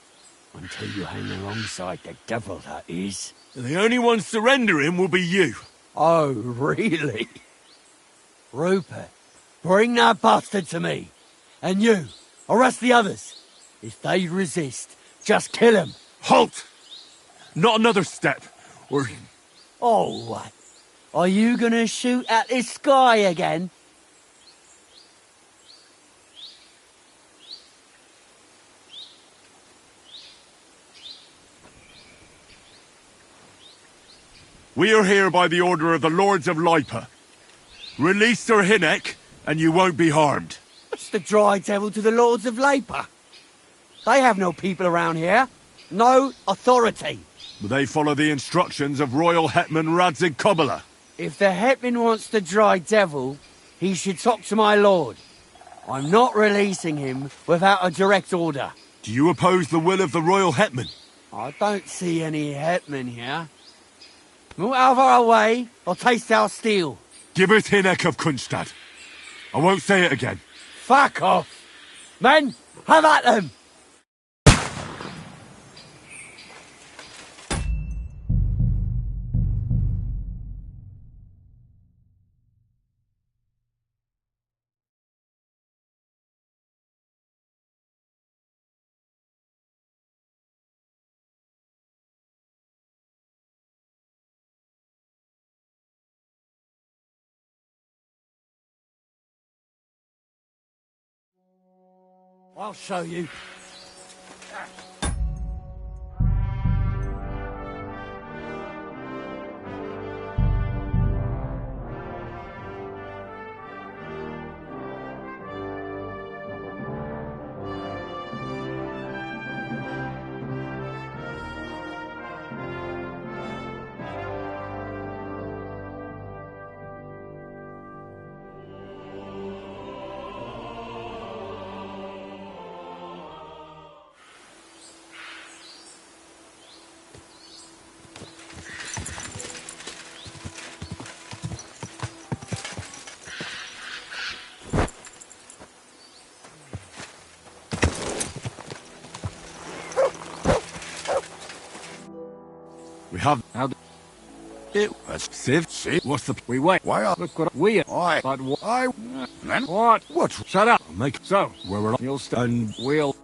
Until you hang alongside the devil, that is. The only one surrendering will be you. Oh, really? Rupert, bring that bastard to me. And you, arrest the others. If they resist, just kill them. Halt! Not another step, or... Oh, what? Are you gonna shoot at the sky again? We are here by the order of the Lords of Lipa. Release Sir Hynek, and you won't be harmed. What's the dry devil to the Lords of Labour? They have no people around here. No authority. They follow the instructions of Royal Hetman Radzig Kobyla. If the Hetman wants the dry devil, he should talk to my lord. I'm not releasing him without a direct order. Do you oppose the will of the Royal Hetman? I don't see any Hetman here. Move out of our way, or taste our steel. Give us Hynek of Kunstad. I won't say it again. Fuck off! Men, have at them! I'll show you. We have... How it was Civ. What's the... We wait. Why are... Look what we are. I... But what... Then... What? What? Shut up. Make... So, where we're... You'll stand... We'll...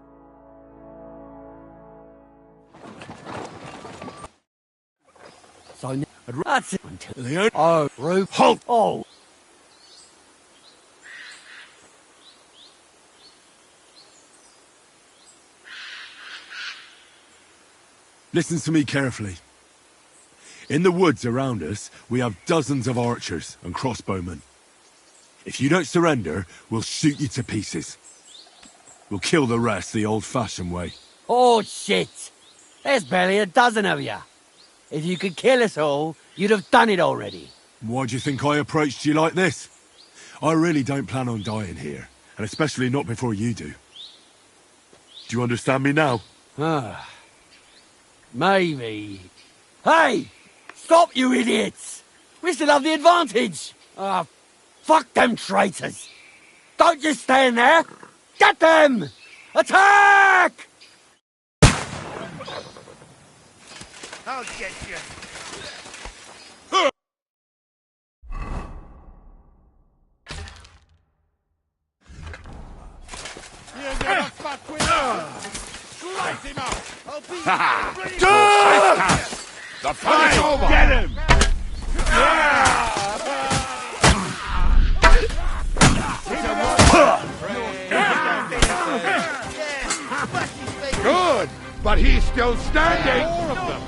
So, that's it. Until the own... Oh, Rupert. Halt! Oh. Listen to me carefully. In the woods around us, we have dozens of archers and crossbowmen. If you don't surrender, we'll shoot you to pieces. We'll kill the rest the old-fashioned way. Oh, shit. There's barely a dozen of you. If you could kill us all, you'd have done it already. Why do you think I approached you like this? I really don't plan on dying here, and especially not before you do. Do you understand me now? Ah. Maybe. Hey! Stop, you idiots! We still have the advantage! Ah, fuck them traitors! Don't just stand there! Get them! Attack! I'll get you. You're gonna fuck with us! Slice him up! I'll be The fight is over! Get him! Good, but he's still standing! All of them!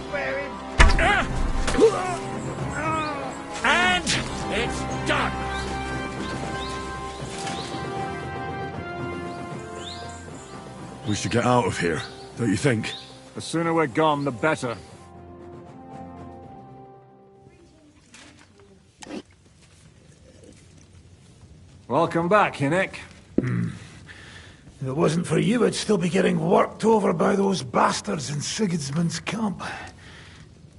We should get out of here, don't you think? The sooner we're gone, the better. Welcome back, Hinnick. If it wasn't for you, I'd still be getting worked over by those bastards in Sigismund's camp.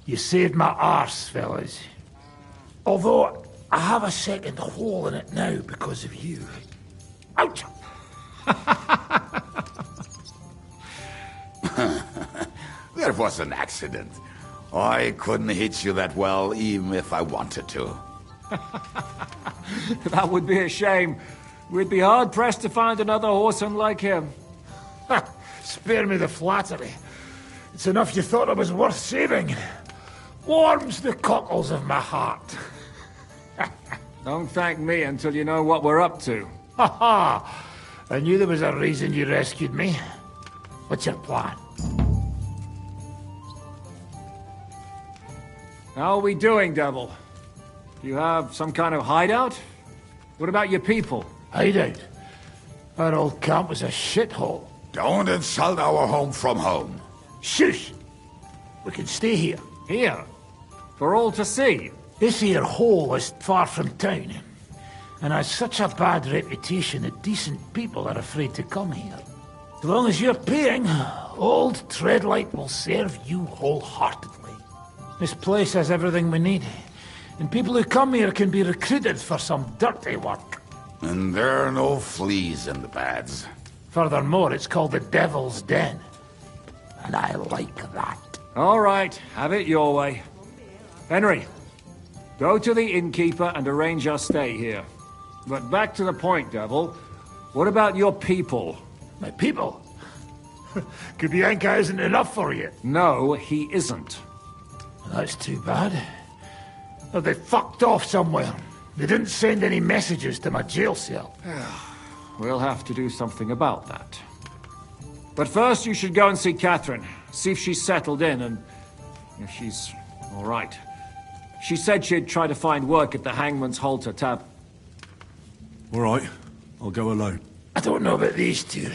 You saved my arse, fellas. Although, I have a second hole in it now because of you. Ouch! There was an accident. I couldn't hit you that well, even if I wanted to. That would be a shame. We'd be hard-pressed to find another whoreson like him. Spare me the flattery. It's enough you thought I was worth saving. Warms the cockles of my heart. Don't thank me until you know what we're up to. Ha ha! I knew there was a reason you rescued me. What's your plan? How are we doing, Devil? Do you have some kind of hideout? What about your people? Hideout? Our old camp was a shithole. Don't insult our home from home. Shush! We can stay here. Here? For all to see? This here hole is far from town, and has such a bad reputation that decent people are afraid to come here. As long as you're paying, old Treadlight will serve you wholeheartedly. This place has everything we need, and people who come here can be recruited for some dirty work. And there are no fleas in the beds. Furthermore, it's called the Devil's Den, and I like that. All right, have it your way. Henry, go to the innkeeper and arrange our stay here. But back to the point, Devil. What about your people? My people? Kubianka isn't enough for you. No, he isn't. That's too bad. Oh, they fucked off somewhere. They didn't send any messages to my jail cell. We'll have to do something about that. But first you should go and see Catherine. See if she's settled in and if she's all right. She said she'd try to find work at the Hangman's Halter tab. All right, I'll go alone. I don't know about these two,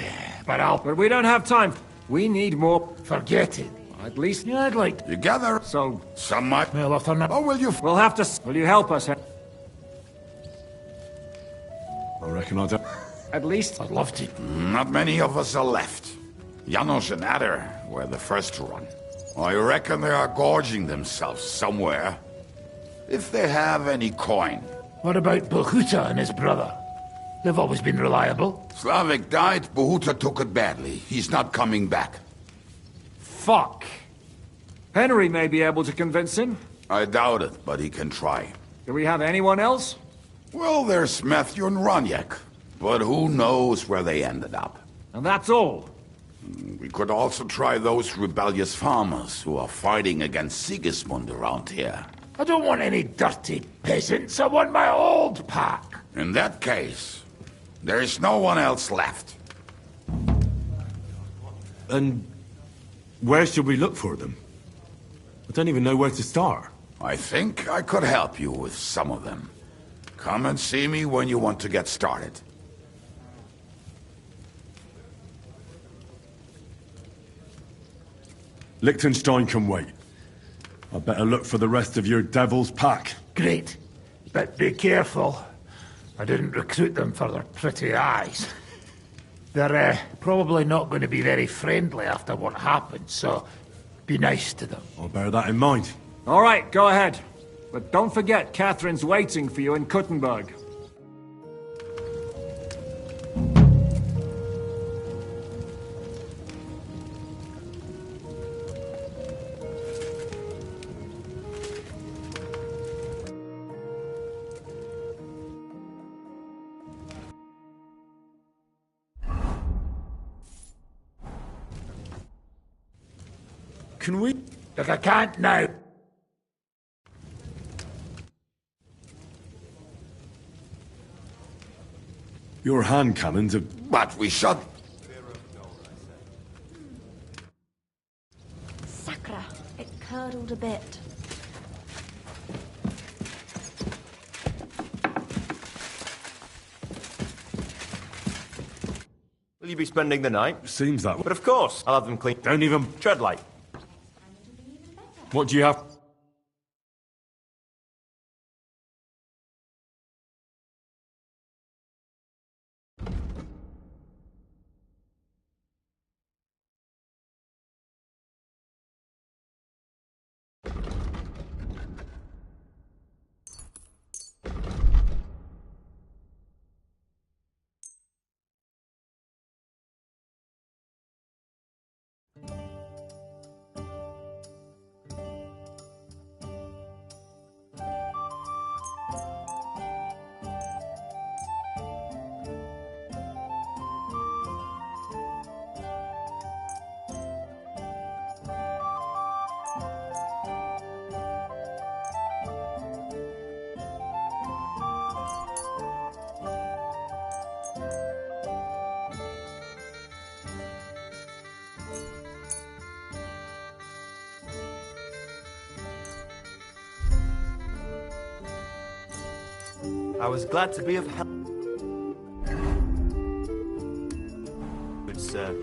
but But we don't have time. We need more. Forget it. At least... Yeah, I'd like... You gather... So... Some might... Well, after not... Or will you... We'll have to... Will you help us? I reckon I don't... At least... I'd love to. Not many of us are left. Janos and Adder were the first to run. I reckon they are gorging themselves somewhere. If they have any coin. What about Bohuta and his brother? They've always been reliable. Slavik died, Bohuta took it badly. He's not coming back. Fuck. Henry may be able to convince him. I doubt it, but he can try. Do we have anyone else? Well, there's Matthew and Roniak. But who knows where they ended up. And that's all. We could also try those rebellious farmers who are fighting against Sigismund around here. I don't want any dirty peasants. I want my old pack. In that case, there is no one else left. And where should we look for them? I don't even know where to start. I think I could help you with some of them. Come and see me when you want to get started. Liechtenstein can wait. I better look for the rest of your devil's pack. Great. But be careful. I didn't recruit them for their pretty eyes. They're probably not going to be very friendly after what happened, so be nice to them. I'll bear that in mind. All right, go ahead. But don't forget, Catherine's waiting for you in Kuttenberg. Can we? Look, I can't now. Your hand cannons are... But we shot... Sakra, it curdled a bit. Will you be spending the night? Seems that way. But of course, I'll have them clean. Don't even... Tread light. What do you have? I was glad to be of help. Good sir.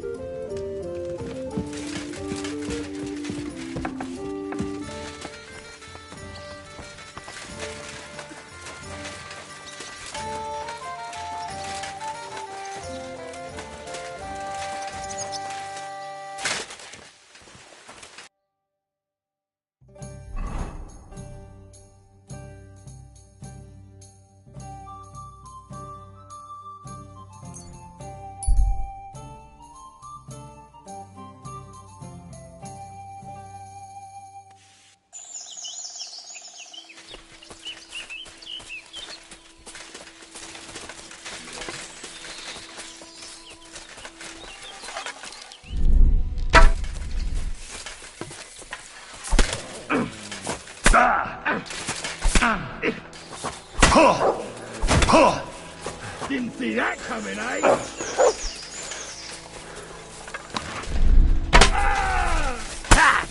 Didn't see that coming, eh?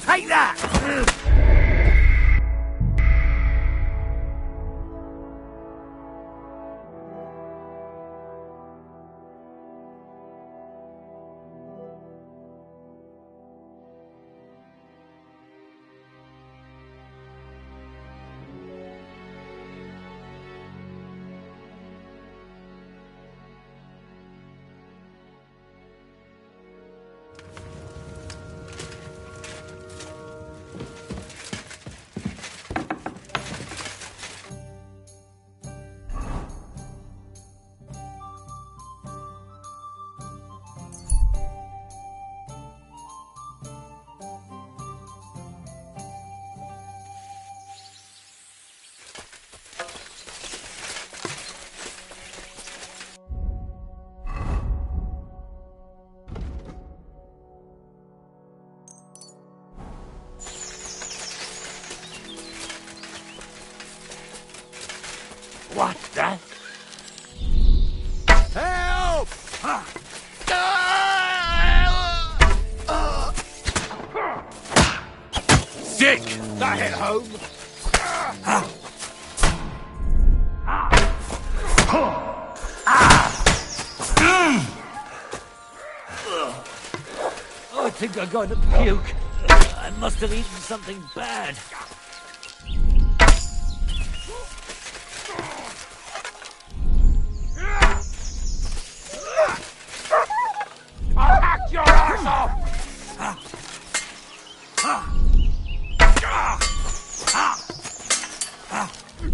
Take that! What the? Help! Sick! That hit home. Oh, I think I got a puke. I must have eaten something bad. I'll hack your ass off!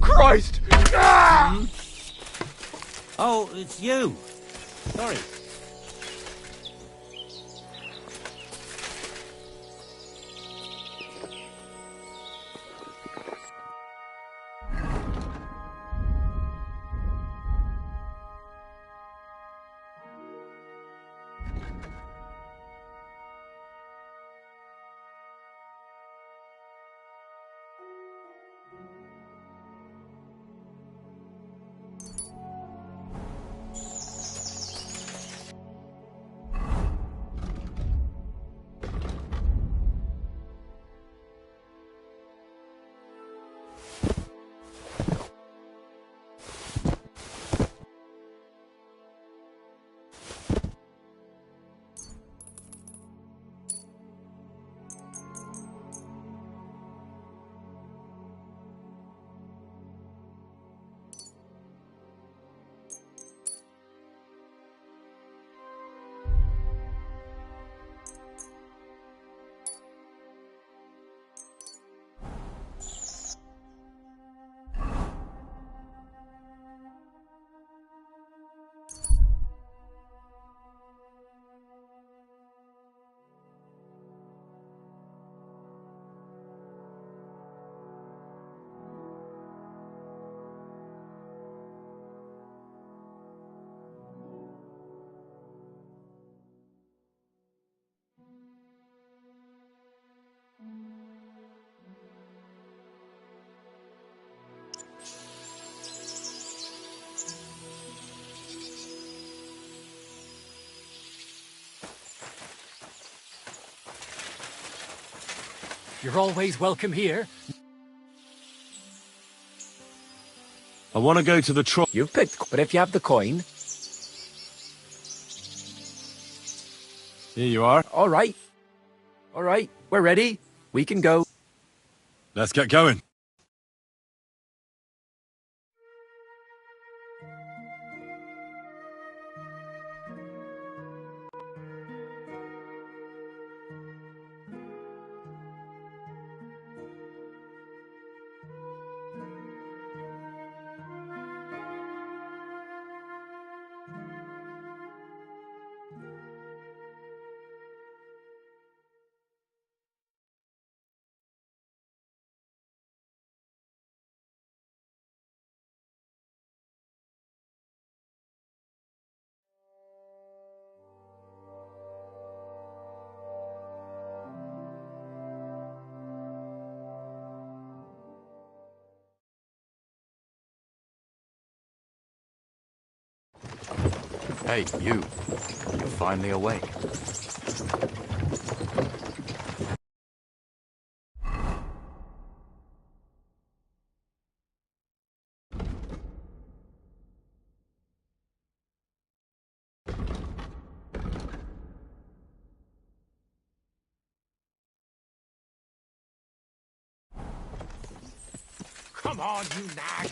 Christ! Oh, it's you. Sorry. You're always welcome here. I want to go to the trough. You've picked, but if you have the coin... Here you are. All right. All right, we're ready. We can go. Let's get going. Hey, you. You're finally awake. Come on, you nag!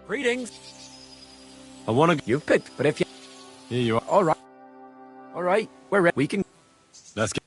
Greetings. I want to... You've picked, but if you... Here you are. All right. All right, we're ready. We can... Let's get...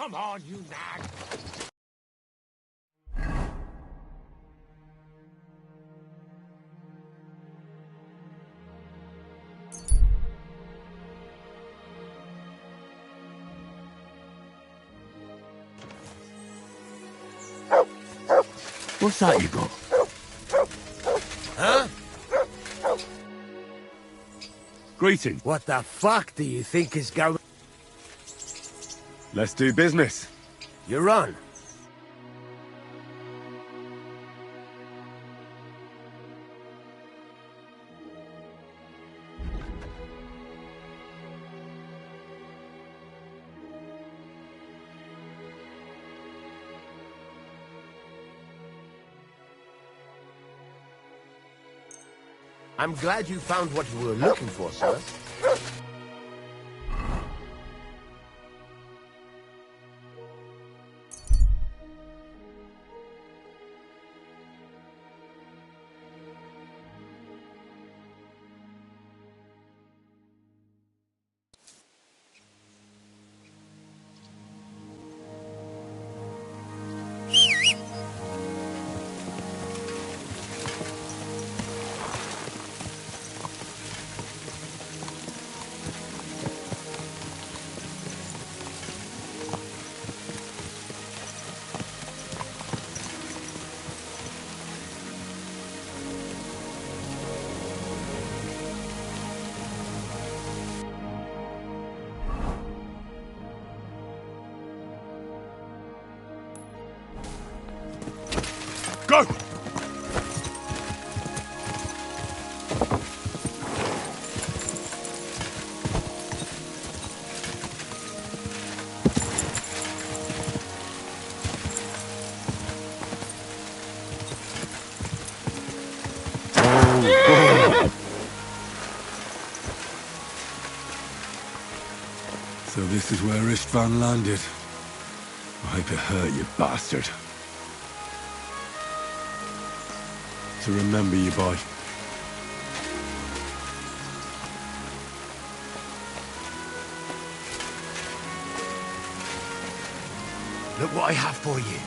Come on, you nag! What's that you got? Huh? Greetings. What the fuck do you think is going... Let's do business. You're on. I'm glad you found what you were looking for, sir. Go! So this is where Istvan landed. I hope it hurt, you bastard. To remember you by. Look what I have for you.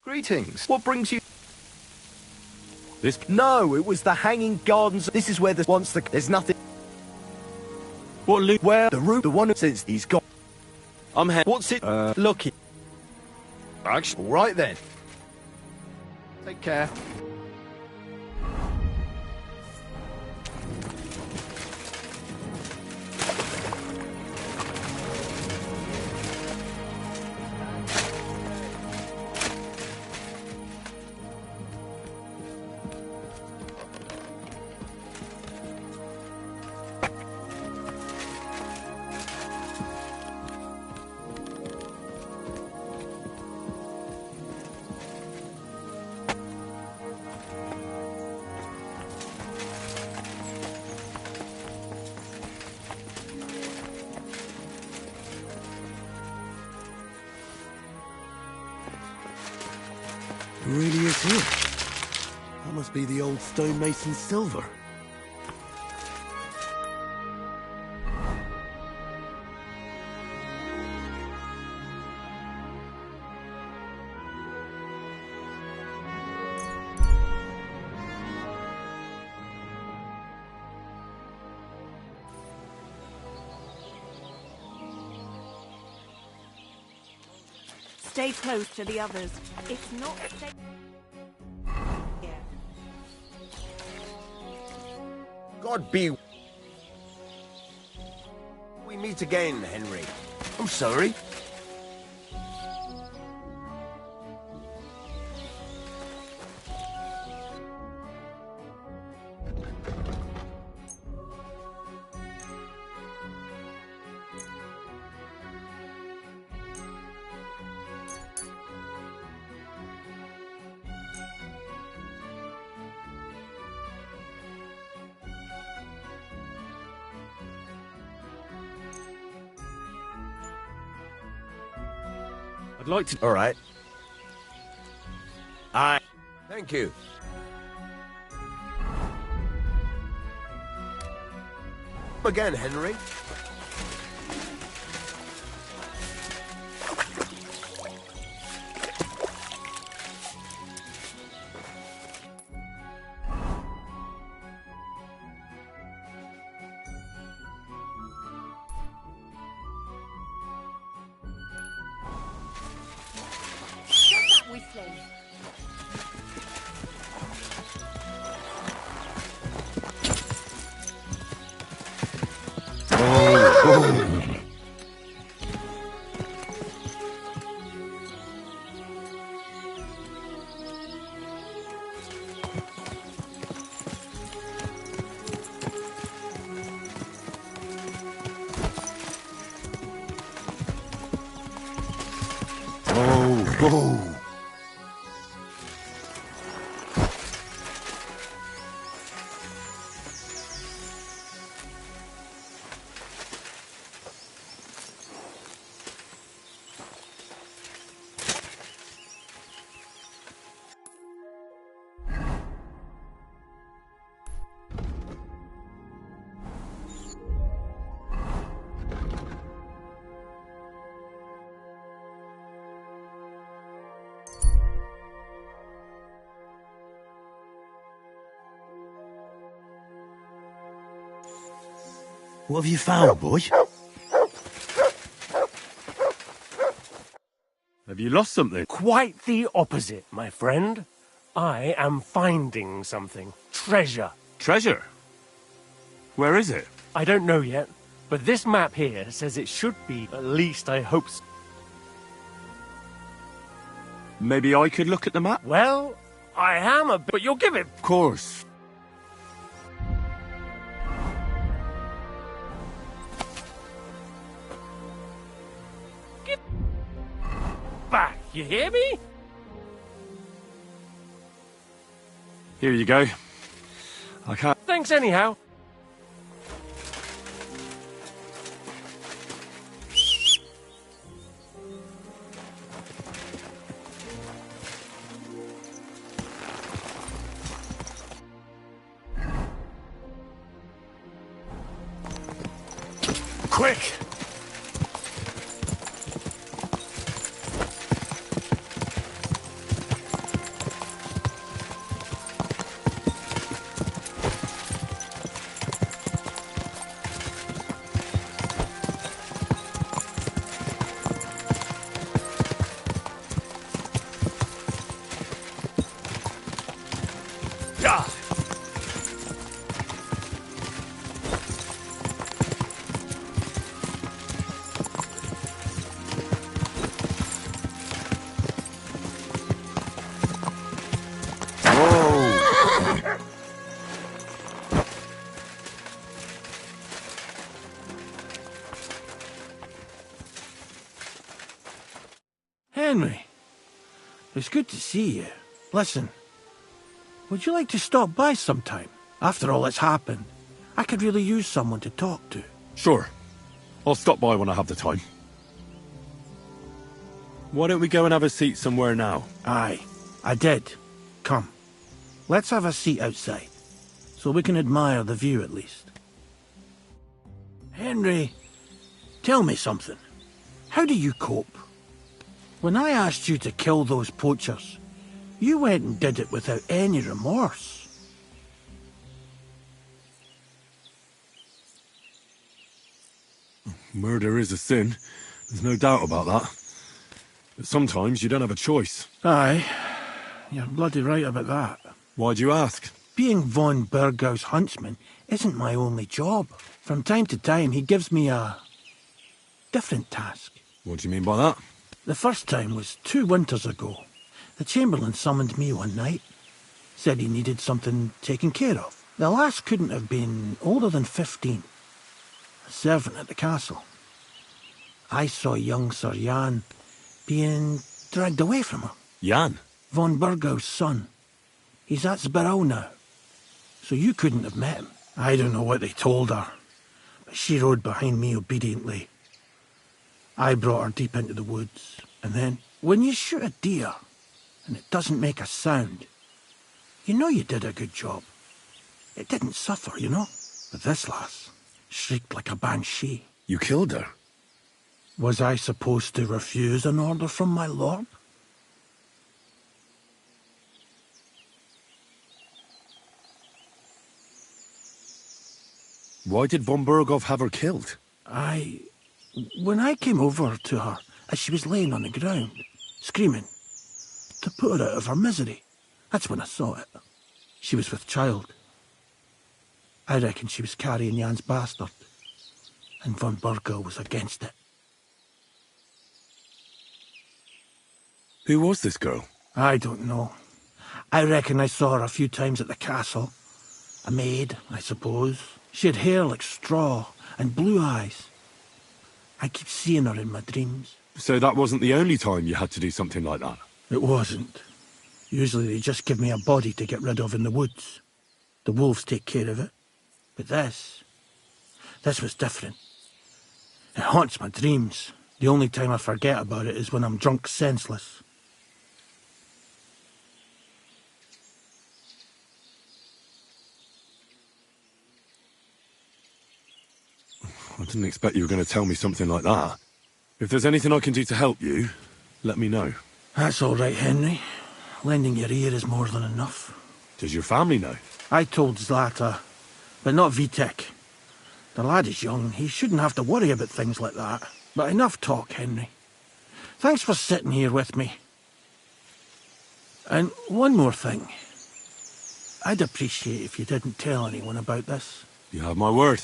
Greetings. What brings you... This... No, it was the Hanging Gardens. This is where There's nothing... What loot? Where? The root, the one since he's got... I'm here. What's it? Lucky. Actually, all right then. Take care. Really is here. That must be the old stonemason silver. Stay close to the others. If not, stay... God be... We meet again, Henry. I'm sorry. I'd like to... All right. Thank you. Again, Henry. What have you found, boy? Have you lost something? Quite the opposite, my friend. I am finding something. Treasure. Treasure? Where is it? I don't know yet, but this map here says it should be. At least I hope so. Maybe I could look at the map? Well, I am a bit, but you'll give it. Of course. Give back, you hear me? Here you go. I can't... Thanks anyhow. Quick! Yeah. Henry, it's good to see you. Listen, would you like to stop by sometime? After all that's happened, I could really use someone to talk to. Sure. I'll stop by when I have the time. Why don't we go and have a seat somewhere now? Aye, I did. Come, let's have a seat outside, so we can admire the view at least. Henry, tell me something. How do you cope? When I asked you to kill those poachers, you went and did it without any remorse. Murder is a sin. There's no doubt about that. But sometimes you don't have a choice. Aye, you're bloody right about that. Why'd you ask? Being von Burgau's huntsman isn't my only job. From time to time, he gives me a different task. What do you mean by that? The first time was 2 winters ago. The Chamberlain summoned me one night. Said he needed something taken care of. The lass couldn't have been older than 15. A servant at the castle. I saw young Sir Jan being dragged away from her. Jan? Von Burgau's son. He's at Sbarrow now. So you couldn't have met him. I don't know what they told her, but she rode behind me obediently. I brought her deep into the woods, and then, when you shoot a deer, and it doesn't make a sound, you know you did a good job. It didn't suffer, you know. But this lass shrieked like a banshee. You killed her? Was I supposed to refuse an order from my lord? Why did von Burgov have her killed? When I came over to her, as she was laying on the ground, screaming, to put her out of her misery, that's when I saw it. She was with child. I reckon she was carrying Jan's bastard, and von Burgau was against it. Who was this girl? I don't know. I reckon I saw her a few times at the castle. A maid, I suppose. She had hair like straw and blue eyes. I keep seeing her in my dreams. So that wasn't the only time you had to do something like that? It wasn't. Usually they just give me a body to get rid of in the woods. The wolves take care of it. But this was different. It haunts my dreams. The only time I forget about it is when I'm drunk senseless. I didn't expect you were going to tell me something like that. If there's anything I can do to help you, let me know. That's all right, Henry. Lending your ear is more than enough. Does your family know? I told Zlata, but not Vitek. The lad is young. He shouldn't have to worry about things like that. But enough talk, Henry. Thanks for sitting here with me. And one more thing. I'd appreciate if you didn't tell anyone about this. You have my word.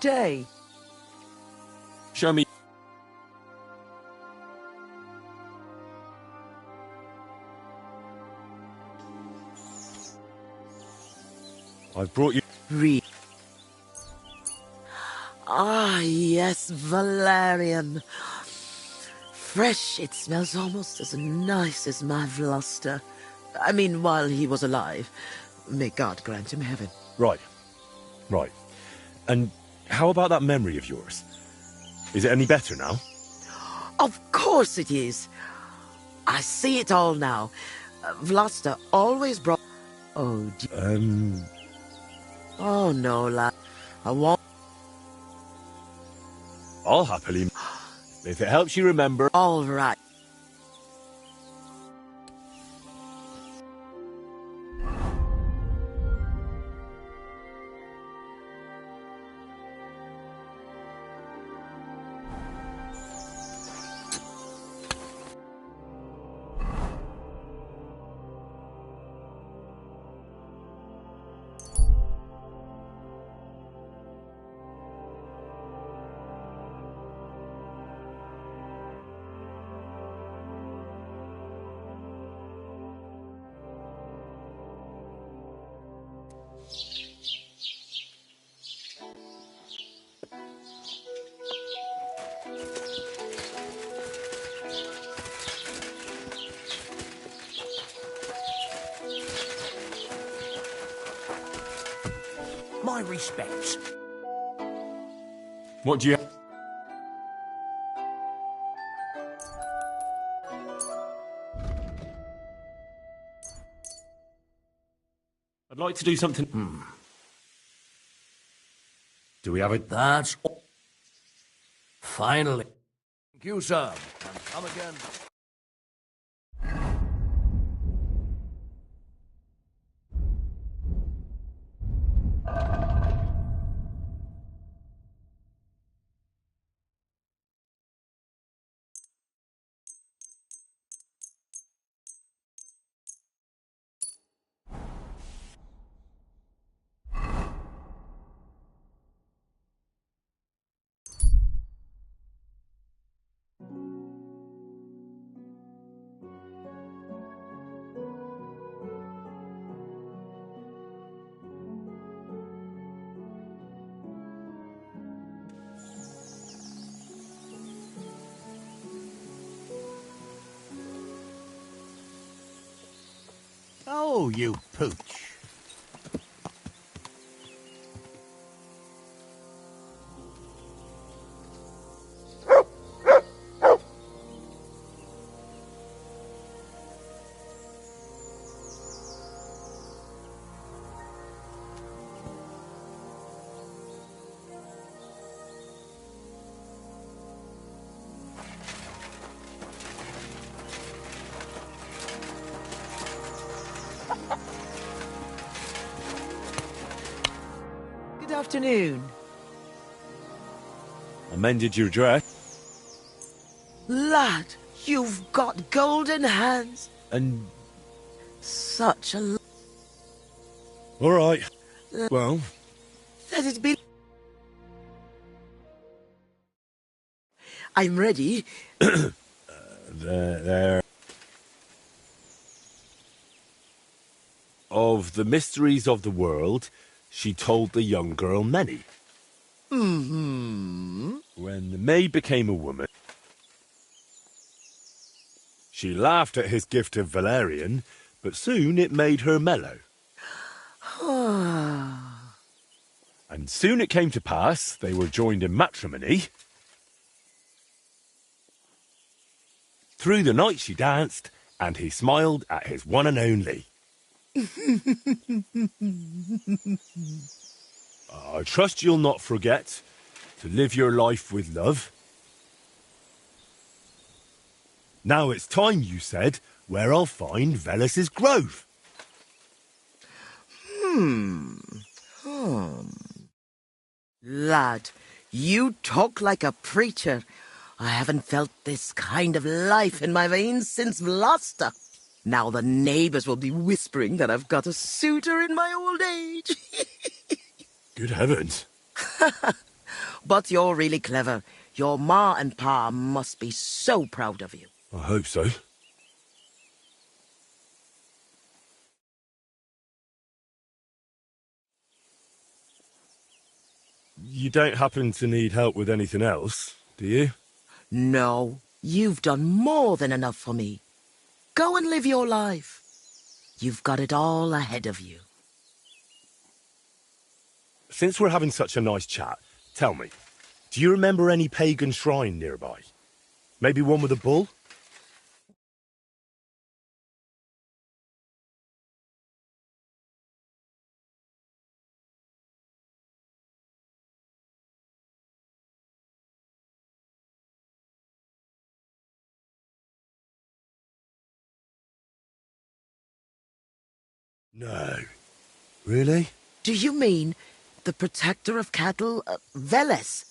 day. Show me. I've brought you. Read. Ah, yes, Valerian. Fresh, it smells almost as nice as my Vlasta. I mean, while he was alive. May God grant him heaven. Right. And how about that memory of yours? Is it any better now? Of course it is. I see it all now. Vlasta always brought... Oh, Oh, no, lad. I won't... I'll happily... If it helps you remember... All right. My respects. What do you... I'd like to do something... Do we have it? That's all. Finally. Thank you, sir. And come again. Oh, you pooch. Good afternoon. Amended your dress. Lad, you've got golden hands. And... Such a... All right. Well... Let it be... I'm ready. There... Of the mysteries of the world, she told the young girl many. Mm-hmm. When the maid became a woman, she laughed at his gift of Valerian, but soon it made her mellow. And soon it came to pass they were joined in matrimony. Through the night she danced, and he smiled at his one and only. I trust you'll not forget to live your life with love. Now it's time, you said, where I'll find Velus's grove. Lad, you talk like a preacher. I haven't felt this kind of life in my veins since Vlasta. Now the neighbors will be whispering that I've got a suitor in my old age. Good heavens. But you're really clever. Your ma and pa must be so proud of you. I hope so. You don't happen to need help with anything else, do you? No, you've done more than enough for me. Go and live your life. You've got it all ahead of you. Since we're having such a nice chat, tell me, do you remember any pagan shrine nearby? Maybe one with a bull? No. Really? Do you mean the protector of cattle, Veles?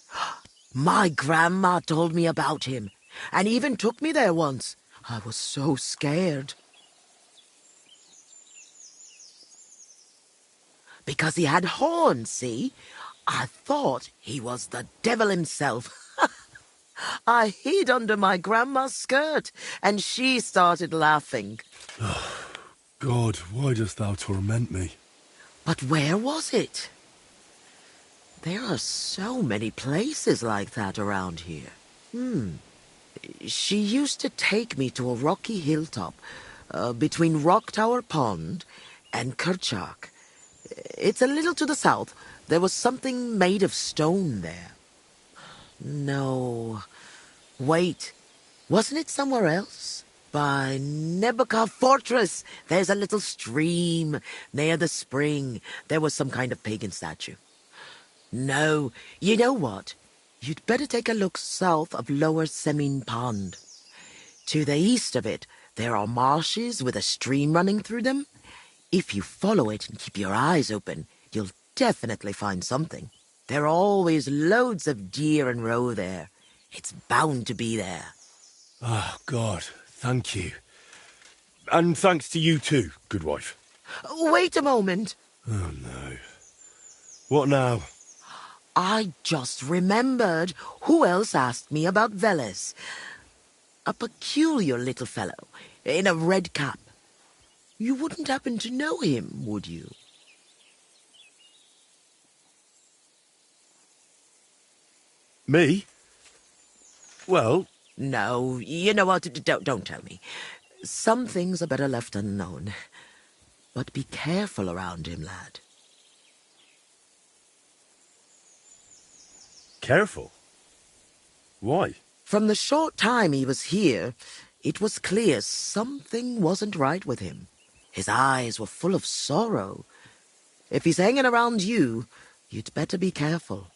My grandma told me about him, and even took me there once. I was so scared. Because he had horns, see? I thought he was the devil himself. I hid under my grandma's skirt, and she started laughing. God, why dost thou torment me? But where was it? There are so many places like that around here. She used to take me to a rocky hilltop between Rock Tower Pond and Kerchak. It's a little to the south. There was something made of stone there. No. Wait. Wasn't it somewhere else? By Nebuchadnezzar Fortress. There's a little stream near the spring. There was some kind of pagan statue. No. You know what? You'd better take a look south of Lower Semin Pond. To the east of it, there are marshes with a stream running through them. If you follow it and keep your eyes open, you'll definitely find something. There are always loads of deer and roe there. It's bound to be there. Oh, God, thank you. And thanks to you too, good wife. Wait a moment. Oh, no. What now? I just remembered who else asked me about Veles. A peculiar little fellow in a red cap. You wouldn't happen to know him, would you? Me? Well... No, you know what? Don't tell me. Some things are better left unknown. But be careful around him, lad. Careful? Why? From the short time he was here, it was clear something wasn't right with him. His eyes were full of sorrow. If he's hanging around you, you'd better be careful.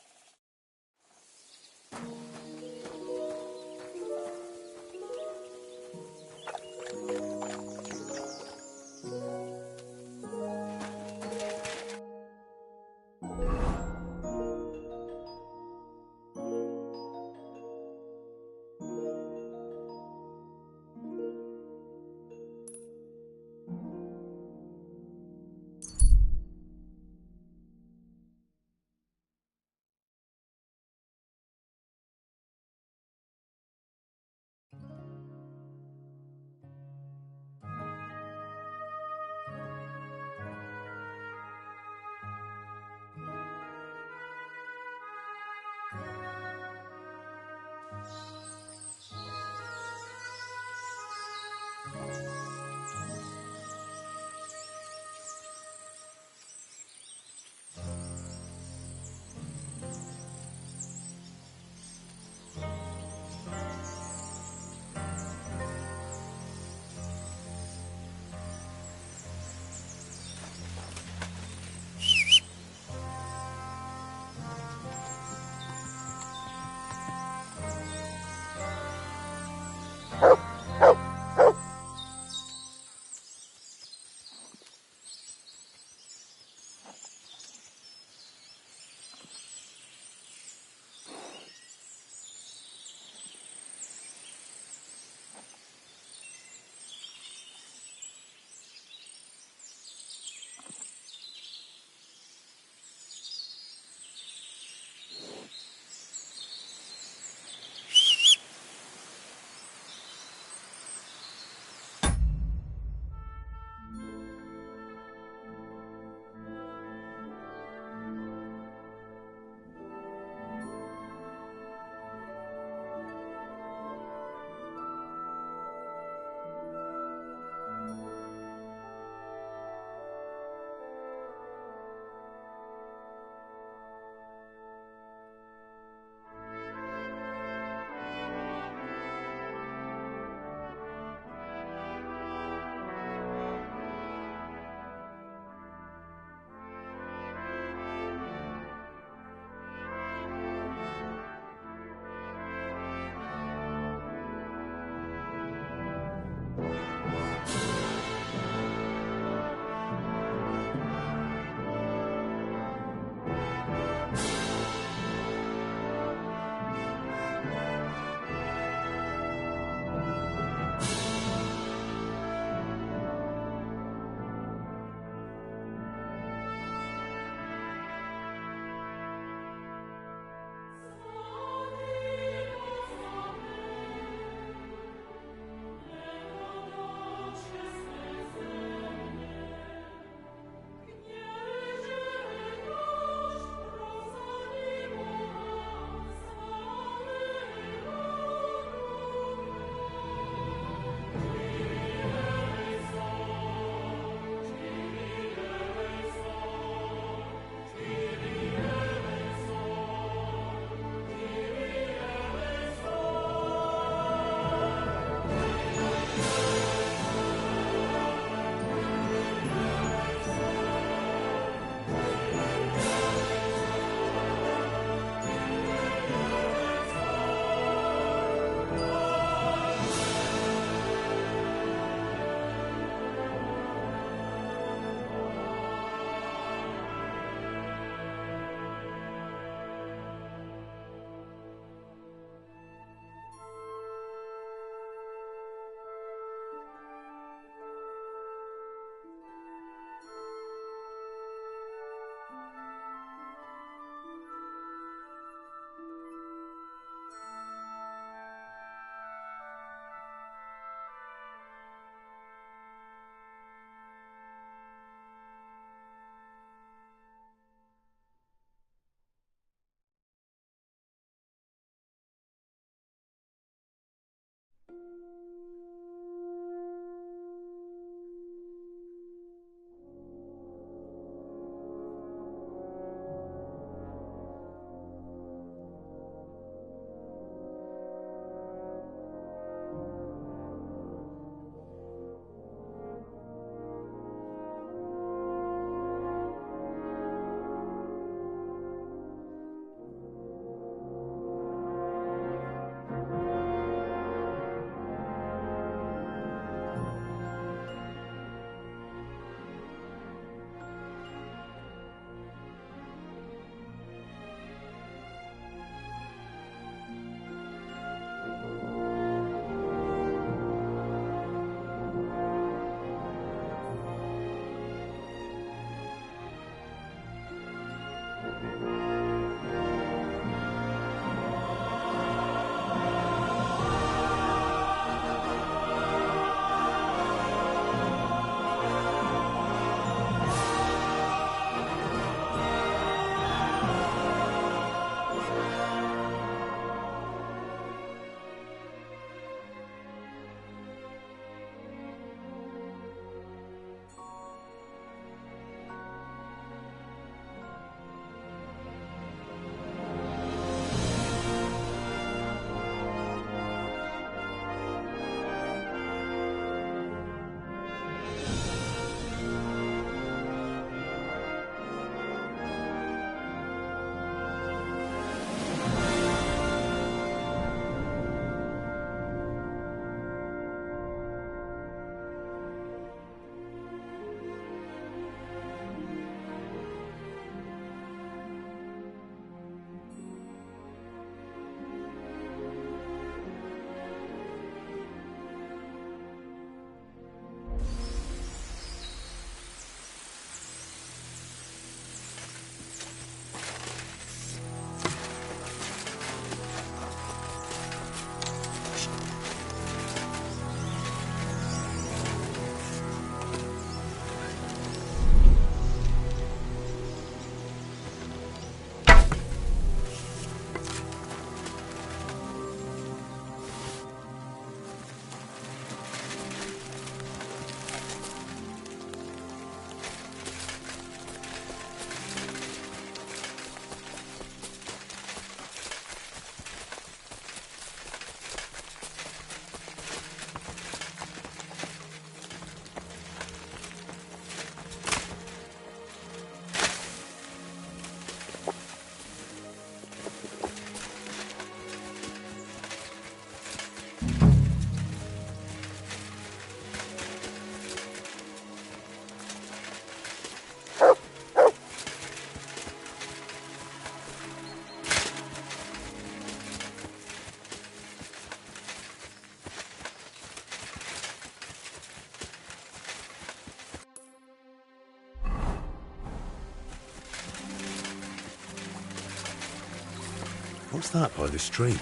What's that by the stream?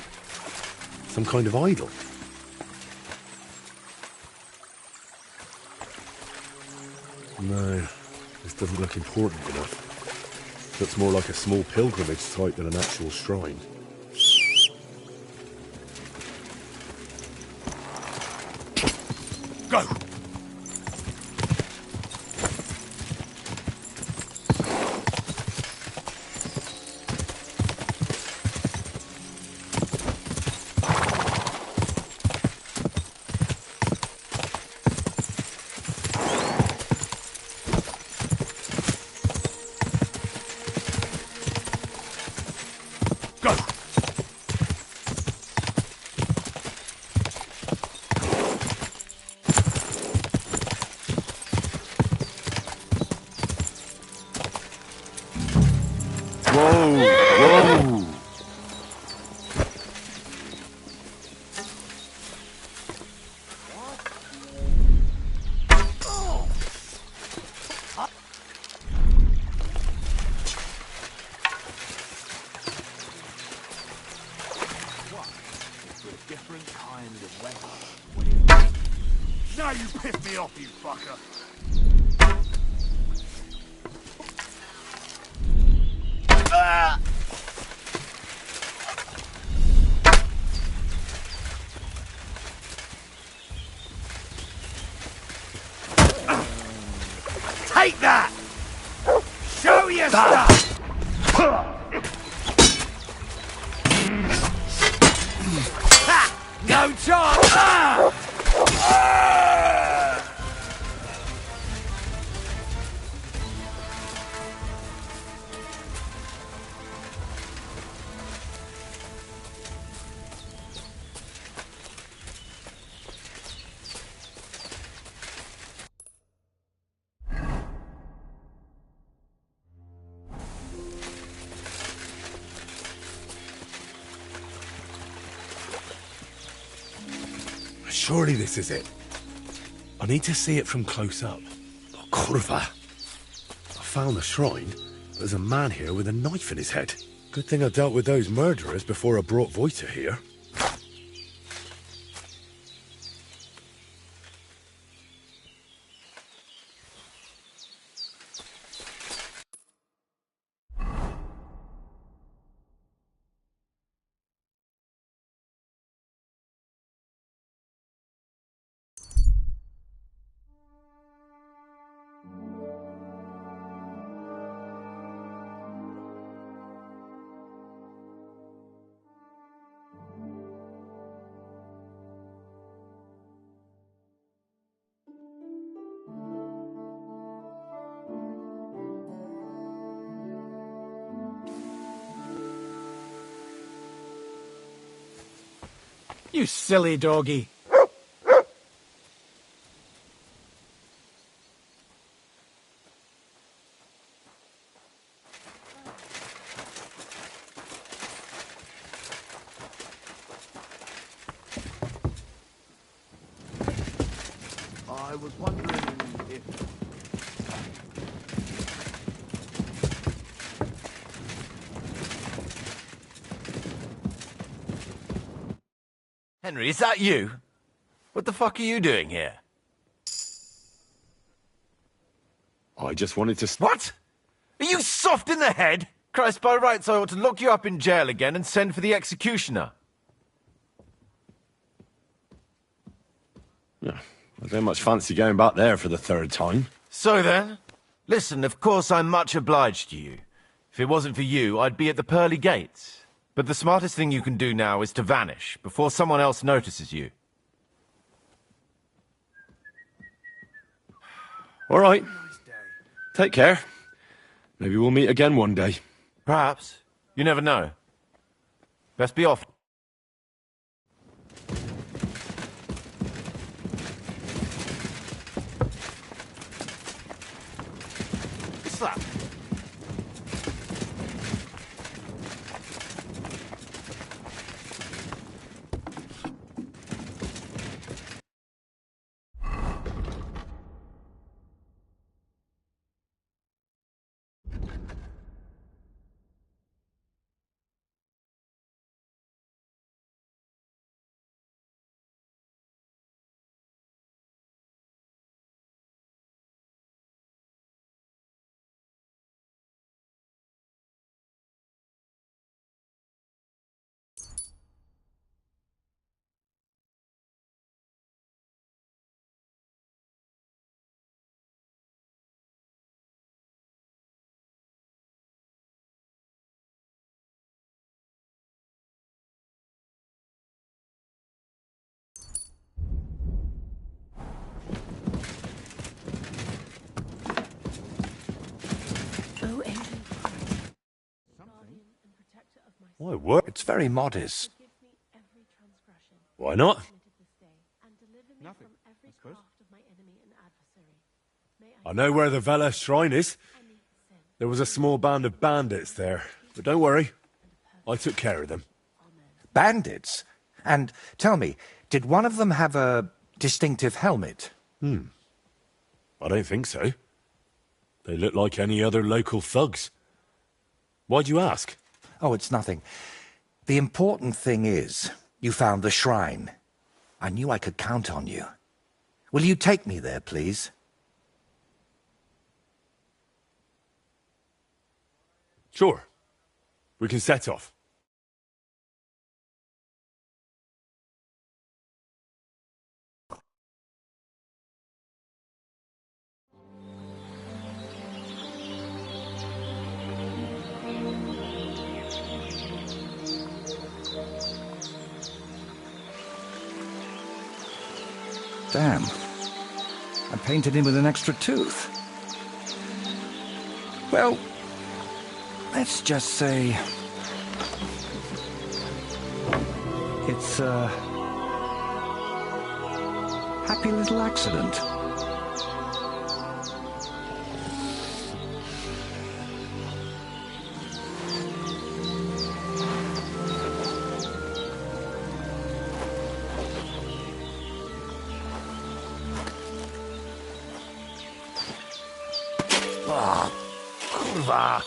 Some kind of idol? No, this doesn't look important enough. Looks more like a small pilgrimage site than an actual shrine. Go! Now you piss me off, you fucker! Take that! Show your stuff! Ha! No chance! Surely this is it. I need to see it from close up. Oh, Kurva. I found the shrine, but there's a man here with a knife in his head. Good thing I dealt with those murderers before I brought Vojta here. You silly doggy. I was wondering if... Henry, is that you? What the fuck are you doing here? I just wanted to... What? Are you soft in the head? Christ, by rights I ought to lock you up in jail again and send for the executioner. Yeah, I don't much fancy going back there for the third time. So then? Listen, of course I'm much obliged to you. If it wasn't for you, I'd be at the pearly gates. But the smartest thing you can do now is to vanish before someone else notices you. All right. Take care. Maybe we'll meet again one day. Perhaps. You never know. Best be off. What's that? Why, what? It's very modest. Why not? Nothing, I suppose. I know where the Vela shrine is. There was a small band of bandits there. But don't worry, I took care of them. Bandits? And tell me, did one of them have a distinctive helmet? I don't think so. They look like any other local thugs. Why'd you ask? Oh, it's nothing. The important thing is, you found the shrine. I knew I could count on you. Will you take me there, please? Sure. We can set off. Damn. I painted him with an extra tooth. Well, let's just say it's a happy little accident. Kurwa!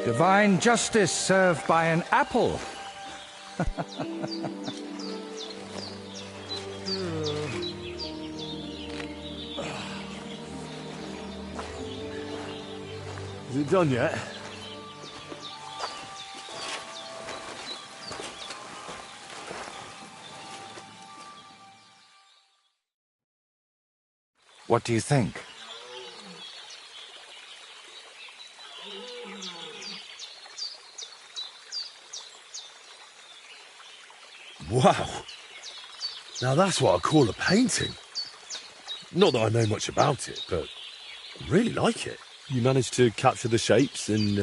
Divine justice served by an apple. Is it done yet? What do you think? Wow. Now that's what I call a painting. Not that I know much about it, but I really like it. You managed to capture the shapes and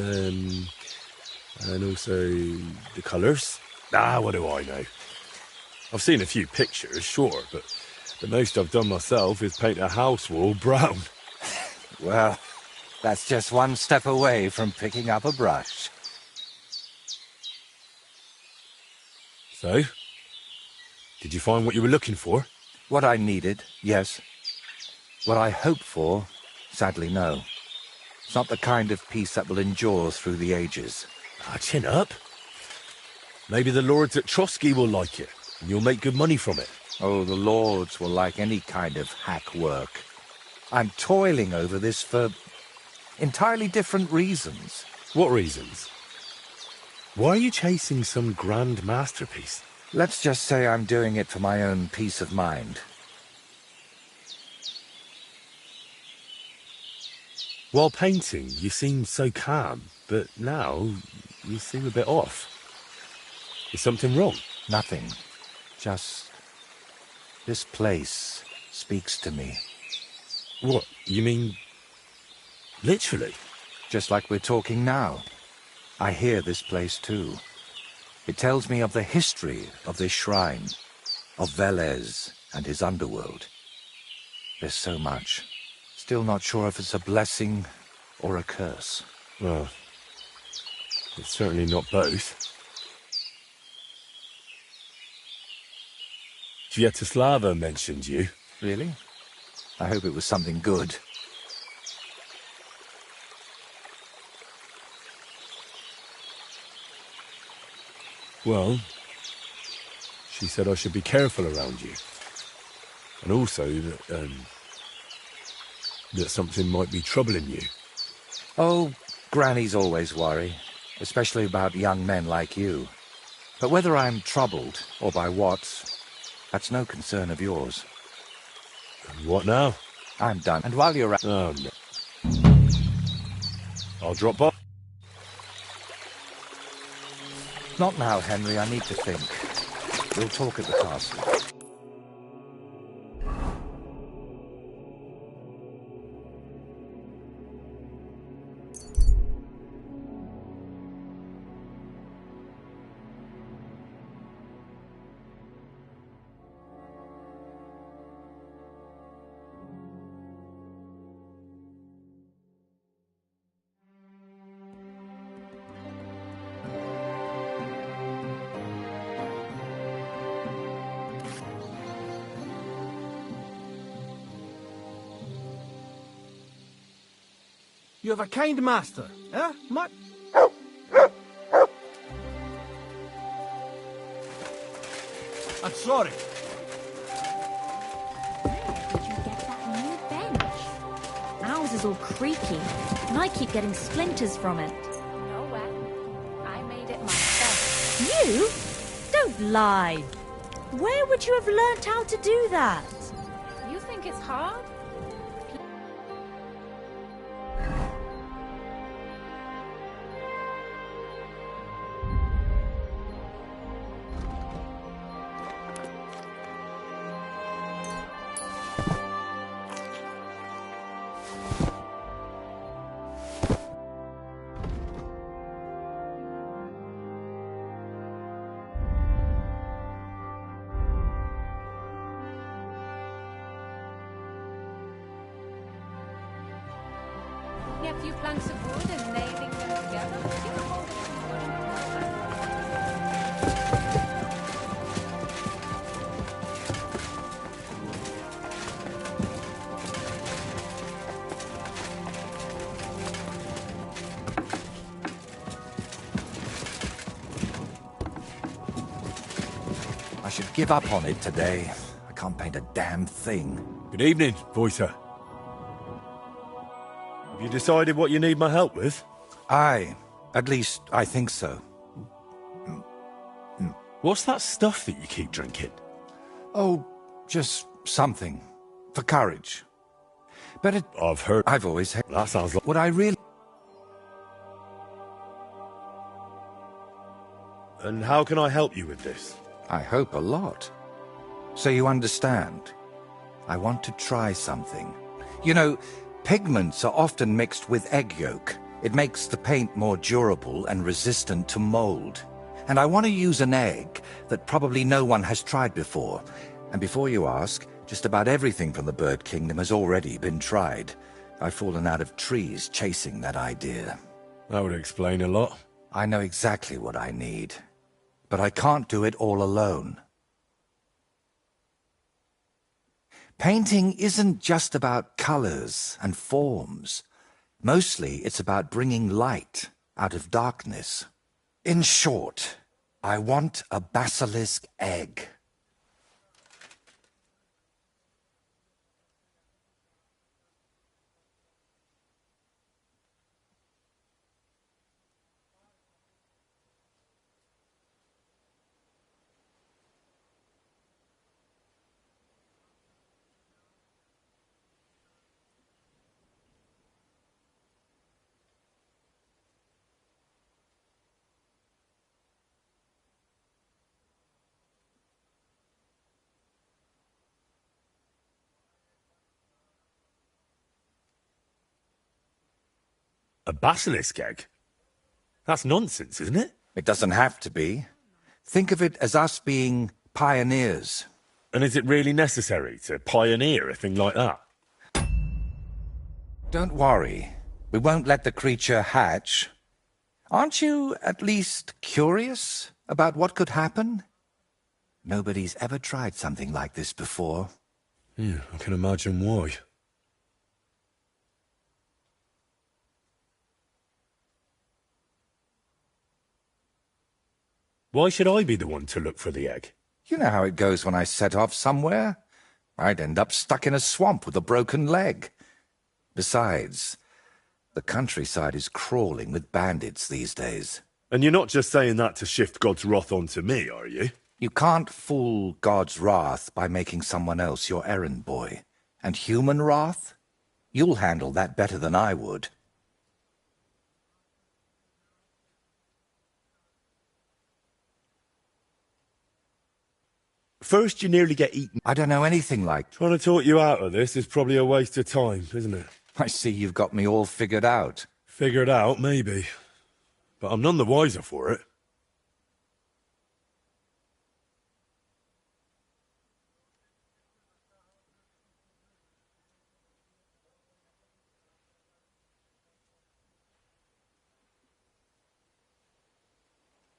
also the colours. What do I know? I've seen a few pictures, sure, but the most I've done myself is paint a house wall brown. Well, that's just one step away from picking up a brush. So? Did you find what you were looking for? What I needed, yes. What I hoped for, sadly, no. It's not the kind of piece that will endure through the ages. Chin up. Maybe the lords at Trotsky will like it, and you'll make good money from it. Oh, the lords will like any kind of hack work. I'm toiling over this for entirely different reasons. What reasons? Why are you chasing some grand masterpiece? Let's just say I'm doing it for my own peace of mind. While painting, you seemed so calm, but now you seem a bit off. Is something wrong? Nothing. Just this place speaks to me. What? You mean literally? Just like we're talking now. I hear this place too. It tells me of the history of this shrine, of Velez and his underworld. There's so much. Still not sure if it's a blessing or a curse. Well, it's certainly not both. Sviatoslava mentioned you. Really? I hope it was something good. Well, she said I should be careful around you. And also that, that something might be troubling you. Oh, grannies always worry, especially about young men like you. But whether I'm troubled or by what, that's no concern of yours. And what now? I'm done. And while you're at... Oh, no. I'll drop by. Not now, Henry. I need to think. We'll talk at the castle. You have a kind master, eh, Mutt? I'm sorry. Did you get that new bench? Ours is all creaky, and I keep getting splinters from it. No way. I made it myself. You? Don't lie. Where would you have learnt how to do that? You think it's hard? A few planks of wood and nailing them together. You can hold it I should give up on it today. I can't paint a damn thing. Good evening, Voicer. Have you decided what you need my help with? Aye. At least, I think so. What's that stuff that you keep drinking? Oh, just something. For courage. But it... I've always had... That sounds like... Would I really... And how can I help you with this? I hope a lot. So you understand. I want to try something. You know, pigments are often mixed with egg yolk. It makes the paint more durable and resistant to mold. And I want to use an egg that probably no one has tried before. And before you ask, just about everything from the bird kingdom has already been tried. I've fallen out of trees chasing that idea. That would explain a lot. I know exactly what I need. But I can't do it all alone. Painting isn't just about colors and forms. Mostly it's about bringing light out of darkness. In short, I want a basilisk egg. A basilisk egg? That's nonsense, isn't it? It doesn't have to be. Think of it as us being pioneers. And is it really necessary to pioneer a thing like that? Don't worry. We won't let the creature hatch. Aren't you at least curious about what could happen? Nobody's ever tried something like this before. Yeah, I can imagine why. Why should I be the one to look for the egg? You know how it goes when I set off somewhere. I'd end up stuck in a swamp with a broken leg. Besides, the countryside is crawling with bandits these days. And you're not just saying that to shift God's wrath onto me, are you? You can't fool God's wrath by making someone else your errand boy. And human wrath? You'll handle that better than I would. First, you nearly get eaten. I don't know anything like... Trying to talk you out of this is probably a waste of time, isn't it? I see you've got me all figured out. Figured out, maybe. But I'm none the wiser for it.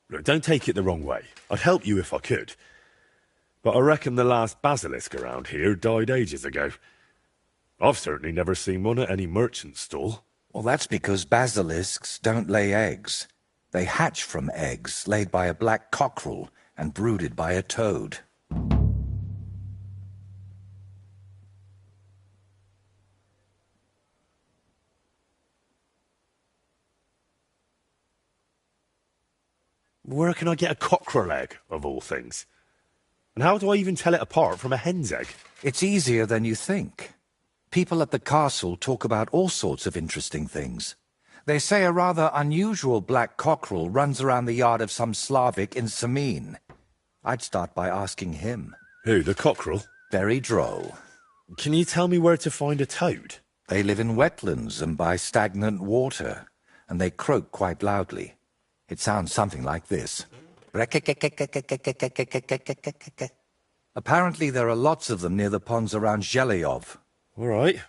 Look, don't take it the wrong way. I'd help you if I could. But I reckon the last basilisk around here died ages ago. I've certainly never seen one at any merchant stall. Well, that's because basilisks don't lay eggs. They hatch from eggs laid by a black cockerel and brooded by a toad. Where can I get a cockerel egg, of all things? And how do I even tell it apart from a hen's egg? It's easier than you think. People at the castle talk about all sorts of interesting things. They say a rather unusual black cockerel runs around the yard of some Slavic in Samin. I'd start by asking him. Who, the cockerel? Very droll. Can you tell me where to find a toad? They live in wetlands and by stagnant water, and they croak quite loudly. It sounds something like this. Apparently there are lots of them near the ponds around Zhelyov. All right.